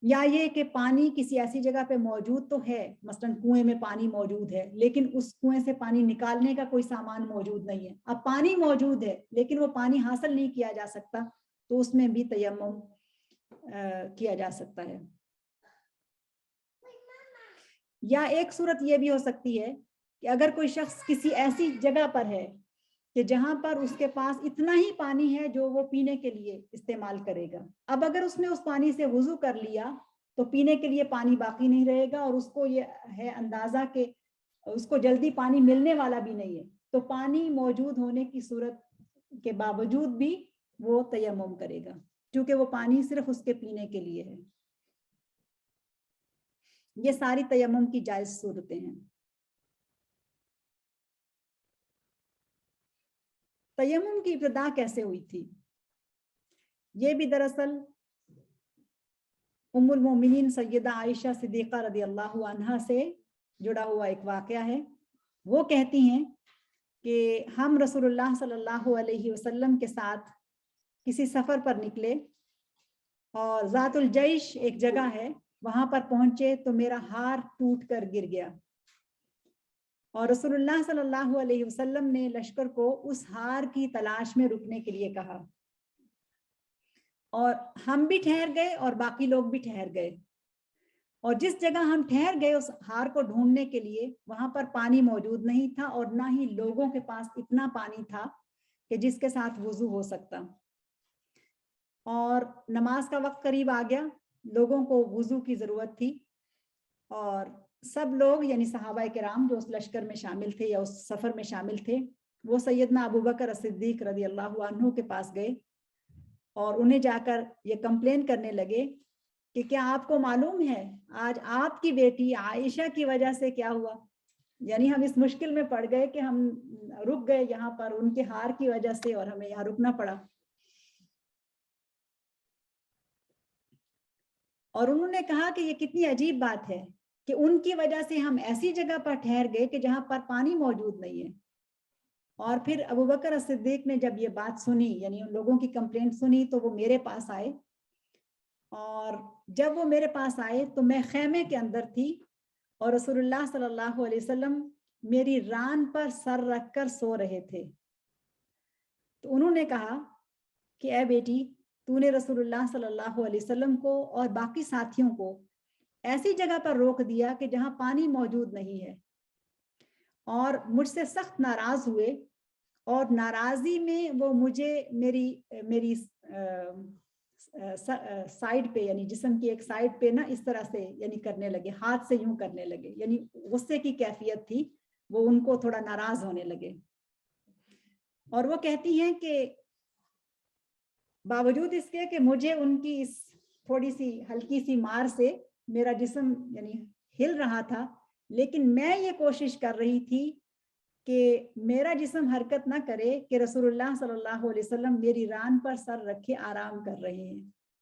یا یہ کہ پانی کسی ایسی جگہ پہ موجود تو ہے, مثلاً کنویں میں پانی موجود ہے لیکن اس کنویں سے پانی نکالنے کا کوئی سامان موجود نہیں ہے. اب پانی موجود ہے لیکن وہ پانی حاصل نہیں کیا جا سکتا, تو اس میں بھی تیمم کیا جا سکتا ہے. یا ایک صورت یہ بھی ہو سکتی ہے کہ اگر کوئی شخص کسی ایسی جگہ پر ہے کہ جہاں پر اس کے پاس اتنا ہی پانی ہے جو وہ پینے کے لیے استعمال کرے گا. اب اگر اس نے اس پانی سے وضو کر لیا تو پینے کے لیے پانی باقی نہیں رہے گا, اور اس کو یہ ہے اندازہ کہ اس کو جلدی پانی ملنے والا بھی نہیں ہے, تو پانی موجود ہونے کی صورت کے باوجود بھی وہ تیمم کرے گا, کیونکہ وہ پانی صرف اس کے پینے کے لیے ہے. یہ ساری تیمم کی جائز صورتیں ہیں. تیمم کی ابتدا کیسے ہوئی تھی؟ یہ بھی دراصل ام المومنین سیدہ عائشہ صدیقہ رضی اللہ عنہا سے جڑا ہوا ایک واقعہ ہے. وہ کہتی ہیں کہ ہم رسول اللہ صلی اللہ علیہ وسلم کے ساتھ کسی سفر پر نکلے اور ذات الجیش ایک جگہ ہے, وہاں پر پہنچے تو میرا ہار ٹوٹ کر گر گیا, اور رسول اللہ صلی اللہ علیہ وسلم نے لشکر کو اس ہار کی تلاش میں رکنے کے لیے کہا, اور ہم بھی ٹھہر گئے اور باقی لوگ بھی ٹھہر گئے. اور جس جگہ ہم ٹھہر گئے اس ہار کو ڈھونڈنے کے لیے وہاں پر پانی موجود نہیں تھا, اور نہ ہی لوگوں کے پاس اتنا پانی تھا کہ جس کے ساتھ وضو ہو سکتا. اور نماز کا وقت قریب آ گیا, لوگوں کو وضو کی ضرورت تھی, اور سب لوگ یعنی صحابہ کرام جو اس لشکر میں شامل تھے یا اس سفر میں شامل تھے وہ سیدنا ابو بکر صدیق رضی اللہ عنہ کے پاس گئے اور انہیں جا کر یہ کمپلین کرنے لگے کہ کیا آپ کو معلوم ہے آج آپ کی بیٹی عائشہ کی وجہ سے کیا ہوا, یعنی ہم اس مشکل میں پڑ گئے کہ ہم رک گئے یہاں پر ان کے ہار کی وجہ سے اور ہمیں یہاں رکنا پڑا. اور انہوں نے کہا کہ یہ کتنی عجیب بات ہے کہ ان کی وجہ سے ہم ایسی جگہ پر ٹھہر گئے کہ جہاں پر پانی موجود نہیں ہے. اور پھر ابو بکر صدیق نے جب یہ بات سنی, یعنی ان لوگوں کی کمپلینٹ سنی, تو وہ میرے پاس آئے. اور جب وہ میرے پاس آئے تو میں خیمے کے اندر تھی اور رسول اللہ صلی اللہ علیہ وسلم میری ران پر سر رکھ کر سو رہے تھے. تو انہوں نے کہا کہ اے بیٹی, تو نے رسول اللہ صلی اللہ علیہ وسلم کو اور باقی ساتھیوں کو ایسی جگہ پر روک دیا کہ جہاں پانی موجود نہیں ہے, اور مجھ سے سخت ناراض ہوئے, اور ناراضی میں وہ مجھے میری سائیڈ پہ, یعنی جسم کی ایک سائیڈ پہ نا اس طرح سے یعنی کرنے لگے, ہاتھ سے یوں کرنے لگے, یعنی غصے کی کیفیت تھی, وہ ان کو تھوڑا ناراض ہونے لگے. اور وہ کہتی ہیں کہ باوجود اس کے کہ مجھے ان کی اس تھوڑی سی ہلکی سی مار سے میرا جسم یعنی ہل رہا تھا, لیکن میں یہ کوشش کر رہی تھی کہ میرا جسم حرکت نہ کرے, کہ رسول اللہ صلی اللہ علیہ وسلم میری ران پر سر رکھے آرام کر رہے ہیں,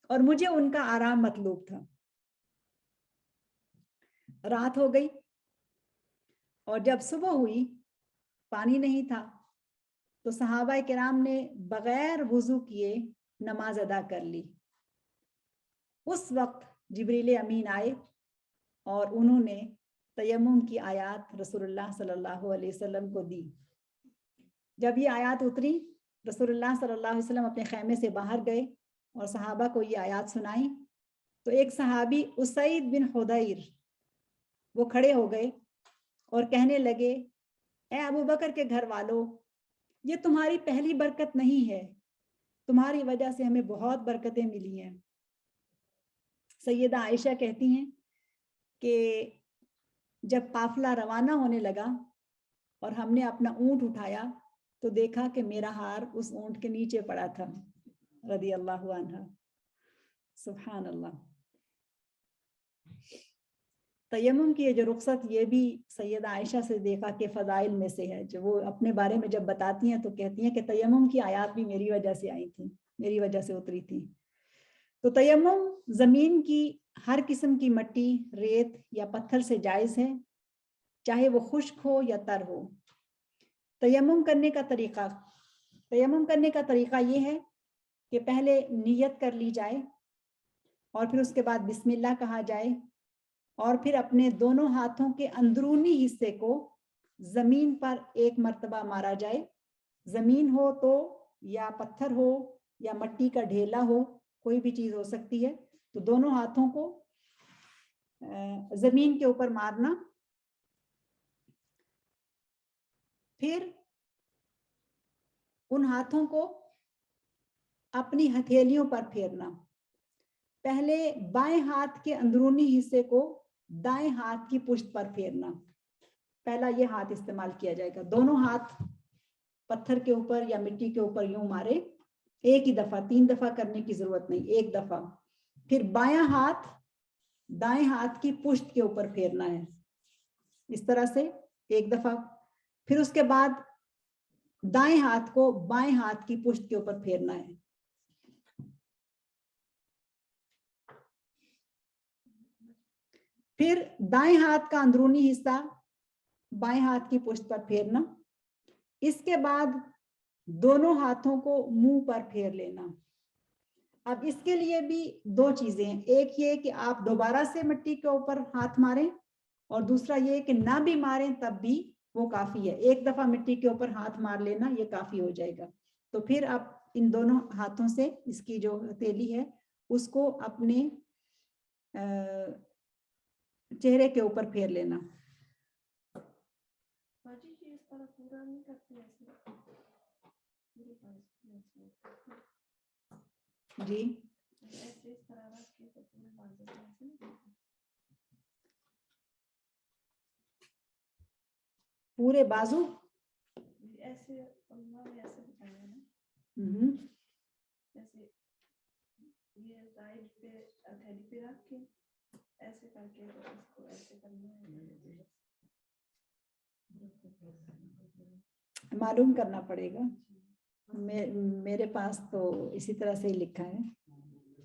اور مجھے ان کا آرام مطلوب تھا. رات ہو گئی اور جب صبح ہوئی پانی نہیں تھا, تو صحابہ کرام نے بغیر وضو کیے نماز ادا کر لی. اس وقت جبریل امین آئے اور انہوں نے تیمم کی آیات رسول اللہ صلی اللہ علیہ وسلم کو دی. جب یہ آیات اتری, رسول اللہ صلی اللہ علیہ وسلم اپنے خیمے سے باہر گئے اور صحابہ کو یہ آیات سنائیں. تو ایک صحابی اسید بن حدیر وہ کھڑے ہو گئے اور کہنے لگے, اے ابو بکر کے گھر والوں, یہ تمہاری پہلی برکت نہیں ہے, تمہاری وجہ سے ہمیں بہت برکتیں ملی ہیں. سیدہ عائشہ کہتی ہیں کہ جب قافلہ روانہ ہونے لگا اور ہم نے اپنا اونٹ اٹھایا تو دیکھا کہ میرا ہار اس اونٹ کے نیچے پڑا تھا, رضی اللہ عنہ. سبحان اللہ. تیمم کی یہ جو رخصت, یہ بھی سیدہ عائشہ سے دیکھا کہ فضائل میں سے ہے, جو وہ اپنے بارے میں جب بتاتی ہیں تو کہتی ہیں کہ تیمم کی آیات بھی میری وجہ سے آئی تھی, میری وجہ سے اتری تھی. تو تیمم زمین کی ہر قسم کی مٹی, ریت یا پتھر سے جائز ہے, چاہے وہ خشک ہو یا تر ہو. تیمم کرنے کا طریقہ یہ ہے کہ پہلے نیت کر لی جائے, اور پھر اس کے بعد بسم اللہ کہا جائے, اور پھر اپنے دونوں ہاتھوں کے اندرونی حصے کو زمین پر ایک مرتبہ مارا جائے. زمین ہو تو یا پتھر ہو یا مٹی کا ڈھیلا ہو, کوئی بھی چیز ہو سکتی ہے. تو دونوں ہاتھوں کو زمین کے اوپر مارنا, پھر ان ہاتھوں کو اپنی ہتھیلیوں پر پھیرنا. پہلے بائیں ہاتھ کے اندرونی حصے کو دائیں ہاتھ کی پشت پر پھیرنا. پہلا یہ ہاتھ استعمال کیا جائے گا. دونوں ہاتھ پتھر کے اوپر یا مٹی کے اوپر یوں مارے, ایک ہی دفعہ, 3 دفعہ کرنے کی ضرورت نہیں, ایک دفعہ. پھر بایاں ہاتھ دائیں ہاتھ کی پشت کے اوپر پھیرنا ہے, اس طرح سے ایک دفعہ. پھر اس کے بعد دائیں ہاتھ کو بائیں ہاتھ کی پشت کے اوپر پھیرنا ہے. پھر دائیں ہاتھ کا اندرونی حصہ بائیں ہاتھ کی پشت پر پھیرنا. اس کے بعد دونوں ہاتھوں کو منہ پر پھیر لینا. اب اس کے لیے بھی 2 چیزیں ہیں, ایک یہ کہ آپ دوبارہ سے مٹی کے اوپر ہاتھ ماریں, اور دوسرا یہ کہ نہ بھی ماریں تب بھی وہ کافی ہے. ایک دفعہ مٹی کے اوپر ہاتھ مار لینا, یہ کافی ہو جائے گا. تو پھر آپ ان دونوں ہاتھوں سے اس کی جو ہتھیلی ہے اس کو اپنے چہرے کے اوپر پھیر لینا. جی پورے بازو ایسے ایسے بتایا نا, جیسے یہ سائڈ پہ ہتھیلی پہ رکھ کے ایسے کر کے اس کو ایسے کرنا ہے. معلوم کرنا پڑے گا, میرے پاس تو اسی طرح سے ہی لکھا ہے.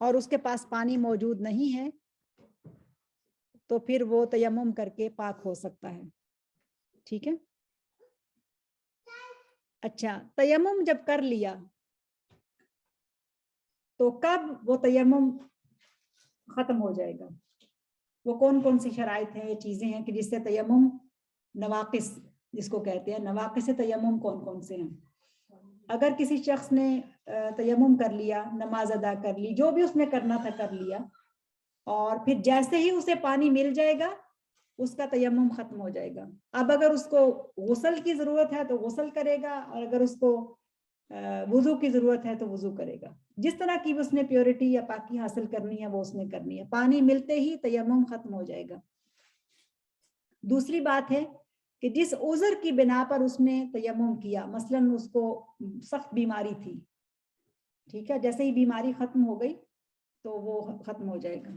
اور اس کے پاس پانی موجود نہیں ہے تو پھر وہ تیمم کر کے پاک ہو سکتا ہے. ٹھیک ہے. اچھا, تیمم جب کر لیا تو کب وہ تیمم ختم ہو جائے گا؟ وہ کون کون سی شرائط ہیں, یہ چیزیں ہیں کہ جس سے تیمم نواقص جس کو کہتے ہیں, نواقص تیمم کون کون سے ہیں؟ اگر کسی شخص نے تیمم کر لیا, نماز ادا کر لی, جو بھی اس نے کرنا تھا کر لیا, اور پھر جیسے ہی اسے پانی مل جائے گا اس کا تیمم ختم ہو جائے گا. اب اگر اس کو غسل کی ضرورت ہے تو غسل کرے گا, اور اگر اس کو وضو کی ضرورت ہے تو وضو کرے گا. جس طرح کی اس نے پیورٹی یا پاکی حاصل کرنی ہے وہ اس نے کرنی ہے. پانی ملتے ہی تیمم ختم ہو جائے گا. دوسری بات ہے کہ جس عذر کی بنا پر اس نے تیمم کیا, مثلاً اس کو سخت بیماری تھی, ٹھیک ہے, جیسے ہی بیماری ختم ہو گئی تو وہ ختم ہو جائے گا.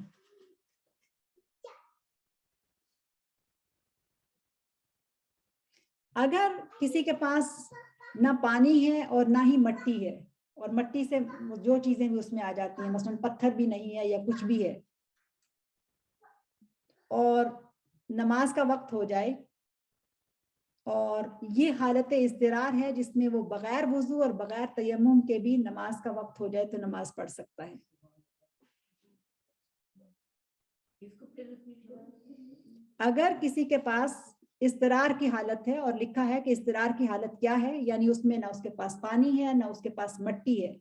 اگر کسی کے پاس نہ پانی ہے اور نہ ہی مٹی ہے, اور مٹی سے جو چیزیں بھی اس میں آ جاتی ہیں, مثلاً پتھر بھی نہیں ہے یا کچھ بھی ہے, اور نماز کا وقت ہو جائے اور یہ حالت اضطرار ہے جس میں وہ بغیر وضو اور بغیر تیمم کے بھی نماز کا وقت ہو جائے تو نماز پڑھ سکتا ہے. اگر کسی کے پاس اضطرار کی حالت ہے, اور لکھا ہے کہ اضطرار کی حالت کیا ہے, یعنی اس میں نہ اس کے پاس پانی ہے نہ اس کے پاس مٹی ہے,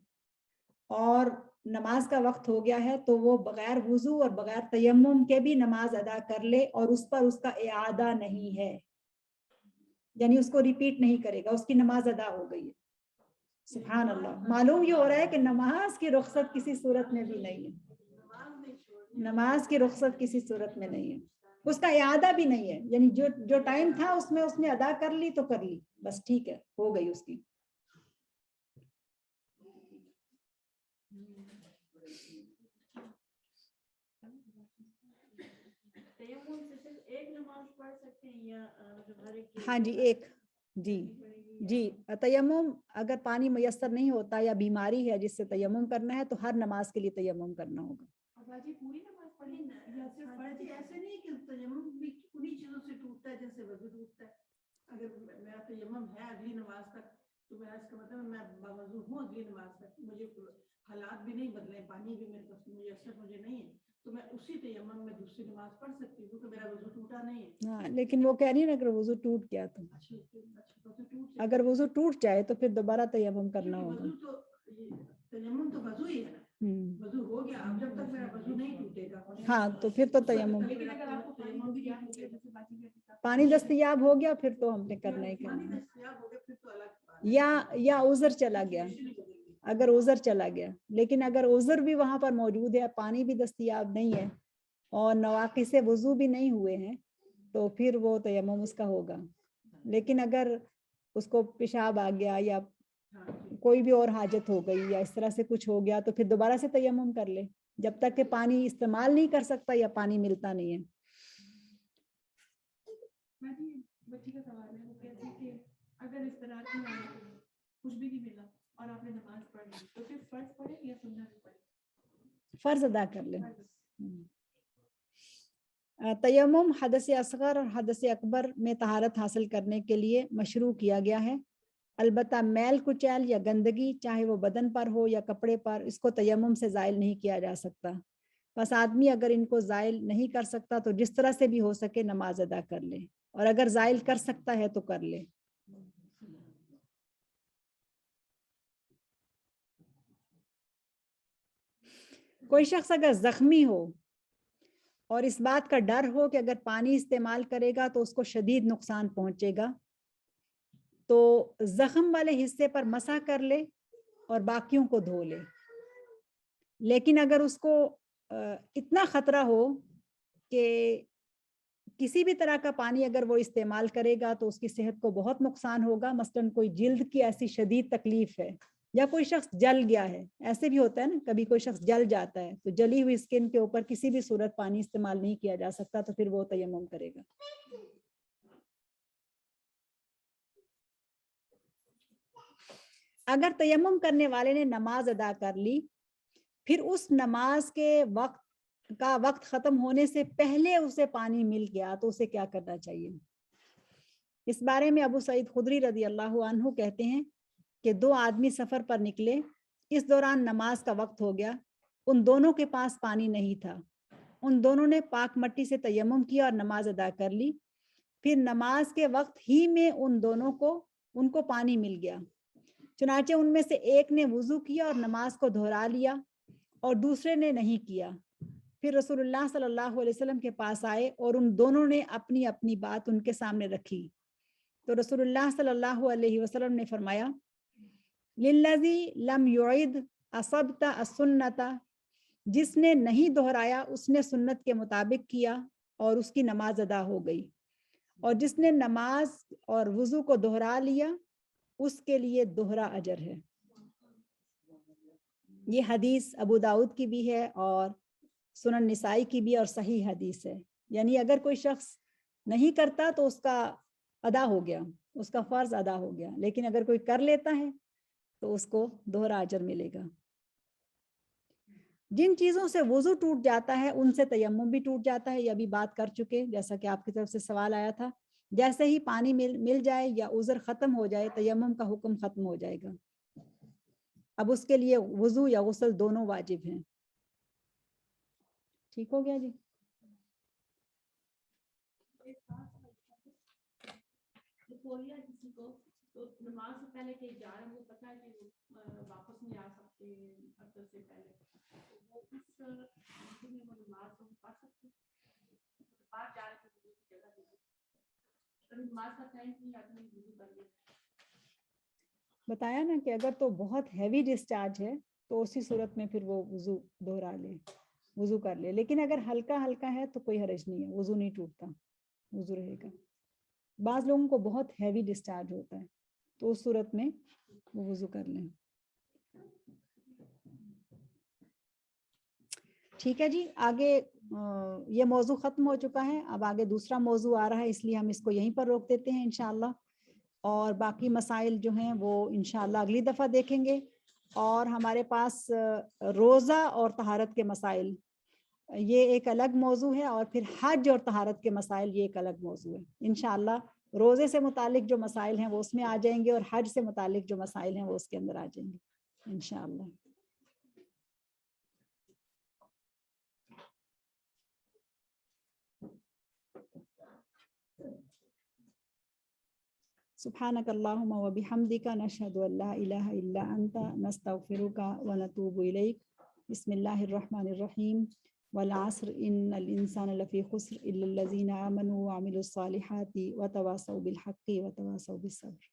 اور نماز کا وقت ہو گیا ہے, تو وہ بغیر وضو اور بغیر تیمم کے بھی نماز ادا کر لے, اور اس پر اس کا اعادہ نہیں ہے, یعنی اس کو ریپیٹ نہیں کرے گا, اس کی نماز ادا ہو گئی ہے. سبحان اللہ. معلوم یہ ہو رہا ہے کہ نماز کی رخصت کسی صورت میں بھی نہیں ہے, نماز کی رخصت کسی صورت میں نہیں ہے, اس کا اعادہ بھی نہیں ہے, یعنی جو ٹائم تھا اس میں اس نے ادا کر لی تو کر لی, بس ٹھیک ہے, ہو گئی اس کی. ہاں جی, ایک, جی تیمم اگر پانی میسر نہیں ہوتا یا بیماری ہے جس سے تیمم کرنا ہے تو ہر نماز کے لیے تیمم کرنا ہوگا. پوری نماز پڑھی یا صرف فرض؟ ایسے نہیں کہ تیمم بھی انہی چیزوں سے ٹوٹتا ہے جیسے وضو ٹوٹتا ہے. اگر میرا تیمم ہے اگلی نماز تک تو میرا اس کا مطلب میں باوضو ہوں اگلی نماز تک, مجھے حالات بھی نہیں بدلے, پانی بھی میرے پاس مجھے نہیں ہے, تو میں اسی تیمم میں دوسری نماز پڑھ سکتی ہوں کیونکہ میرا وضو ٹوٹا نہیں ہے. ہاں, لیکن وہ کہہ رہی ہے نا اگر وضو ٹوٹ گیا تو, اگر وضو ٹوٹ جائے تو پھر دوبارہ تیمم کرنا ہوگا. تیمم تو وضو ہی ہے نا, وضو ہو گیا, اب جب تک میرا وضو نہیں ٹوٹے گا ہاں تو پھر تو تیمم, پانی دستیاب ہو گیا پھر تو ہم نے کرنا ہی کرنا ہے. یا عذر چلا گیا, اگر عذر چلا گیا, لیکن اگر عذر بھی وہاں پر موجود ہے, پانی بھی دستیاب نہیں ہے اور نواقص وضو بھی نہیں ہوئے ہیں, تو پھر وہ تیمم اس کا ہوگا. لیکن اگر اس کو پیشاب آ گیا یا کوئی بھی اور حاجت ہو گئی یا اس طرح سے کچھ ہو گیا تو پھر دوبارہ سے تیمم کر لے, جب تک کہ پانی استعمال نہیں کر سکتا یا پانی ملتا نہیں ہے. بچی کا سوال ہے, وہ کہتی ہے کہ اگر اس طرح کی کچھ بھی نہیں ملا اور آپ نے نماز پڑھ لی تو پھر فرض پڑھے یا سنت پڑھے؟ فرض ادا کر لیں. تیمم حدث اصغر اور حدث اکبر میں طہارت حاصل کرنے کے لیے مشروع کیا گیا ہے. البتہ میل کچیل یا گندگی چاہے وہ بدن پر ہو یا کپڑے پر, اس کو تیمم سے زائل نہیں کیا جا سکتا. بس آدمی اگر ان کو زائل نہیں کر سکتا تو جس طرح سے بھی ہو سکے نماز ادا کر لے, اور اگر زائل کر سکتا ہے تو کر لے. کوئی شخص اگر زخمی ہو اور اس بات کا ڈر ہو کہ اگر پانی استعمال کرے گا تو اس کو شدید نقصان پہنچے گا, تو زخم والے حصے پر مسح کر لے اور باقیوں کو دھو لے. لیکن اگر اس کو اتنا خطرہ ہو کہ کسی بھی طرح کا پانی اگر وہ استعمال کرے گا تو اس کی صحت کو بہت نقصان ہوگا, مثلاً کوئی جلد کی ایسی شدید تکلیف ہے یا کوئی شخص جل گیا ہے, ایسے بھی ہوتا ہے نا, کبھی کوئی شخص جل جاتا ہے تو جلی ہوئی اسکن کے اوپر کسی بھی صورت پانی استعمال نہیں کیا جا سکتا, تو پھر وہ تیمم کرے گا. اگر تیمم کرنے والے نے نماز ادا کر لی پھر اس نماز کے وقت ختم ہونے سے پہلے اسے پانی مل گیا تو اسے کیا کرنا چاہیے؟ اس بارے میں ابو سعید خدری رضی اللہ عنہ کہتے ہیں کہ 2 آدمی سفر پر نکلے، اس دوران نماز کا وقت ہو گیا، ان دونوں کے پاس پانی نہیں تھا، ان دونوں نے پاک مٹی سے تیمم کیا اور نماز ادا کر لی، پھر نماز کے وقت ہی میں ان کو پانی مل گیا، چنانچہ ان میں سے ایک نے وضو کیا اور نماز کو دہرا لیا اور دوسرے نے نہیں کیا، پھر رسول اللہ صلی اللہ علیہ وسلم کے پاس آئے اور ان دونوں نے اپنی اپنی بات ان کے سامنے رکھی، تو رسول اللہ صلی اللہ علیہ وسلم نے فرمایا للذی لم یعد اصبت السنت، جس نے نہیں دہرایا اس نے سنت کے مطابق کیا اور اس کی نماز ادا ہو گئی، اور جس نے نماز اور وضو کو دہرا لیا اس کے لیے دوہرا اجر ہے۔ یہ حدیث ابو داؤد کی بھی ہے اور سنن نسائی کی بھی اور صحیح حدیث ہے، یعنی اگر کوئی شخص نہیں کرتا تو اس کا ادا ہو گیا، اس کا فرض ادا ہو گیا، لیکن اگر کوئی کر لیتا ہے تو اس کو دوہرا اجر ملے گا۔ جن چیزوں سے وضو ٹوٹ جاتا ہے ان سے تیمم بھی ٹوٹ جاتا ہے، یہ ابھی بات کر چکے، جیسا کہ آپ کی طرف سے سوال آیا تھا، جیسے ہی پانی مل جائے یا عذر ختم ہو جائے تیمم کا حکم ختم ہو جائے گا، اب اس کے لیے وضو یا غسل دونوں واجب ہیں۔ ٹھیک ہو گیا جی؟ کسی کو تو نماز سے پہلے کہیں جا رہے ہیں، وہ پتہ ہے کہ وہ واپس نہیں آ سکتے اثر سے پہلے، وہ اس میں وہ نماز کو پڑھ سکتے باہر جا رہے تھے کی جگہ پہ نماز کا ٹائم نہیں آدمی وضو کر لے۔ بتایا نا کہ اگر تو بہت ہیوی ڈسچارج ہے تو اسی صورت میں پھر وہ وضو دہرا لے، وضو کر لے، لیکن اگر ہلکا ہلکا ہے تو کوئی حرج نہیں ہے، وضو نہیں ٹوٹتا، وضو رہے گا۔ بعض لوگوں کو بہت ہیوی ڈسچارج ہوتا ہے تو اس صورت میں وہ وضو کر لیں۔ ٹھیک ہے جی، آگے یہ موضوع ختم ہو چکا ہے، اب آگے دوسرا موضوع آ رہا ہے، اس لیے ہم اس کو یہیں پر روک دیتے ہیں انشاءاللہ، اور باقی مسائل جو ہیں وہ انشاءاللہ اگلی دفعہ دیکھیں گے۔ اور ہمارے پاس روزہ اور طہارت کے مسائل یہ ایک الگ موضوع ہے، اور پھر حج اور طہارت کے مسائل یہ ایک الگ موضوع ہے۔ انشاءاللہ روزے سے متعلق جو مسائل ہیں وہ اس میں آ جائیں گے، اور حج سے متعلق جو مسائل ہیں وہ اس کے اندر آ جائیں گے انشاءاللہ۔ سبحانك اللهم وبحمدك نشهد أن لا إله إلا أنت نستغفرك ونتوب إليك۔ بسم الله الرحمن الرحيم، والعصر إن الإنسان لفي خسر إلا الذين آمنوا وعملوا الصالحات وتواصوا بالحق وتواصوا بالصبر۔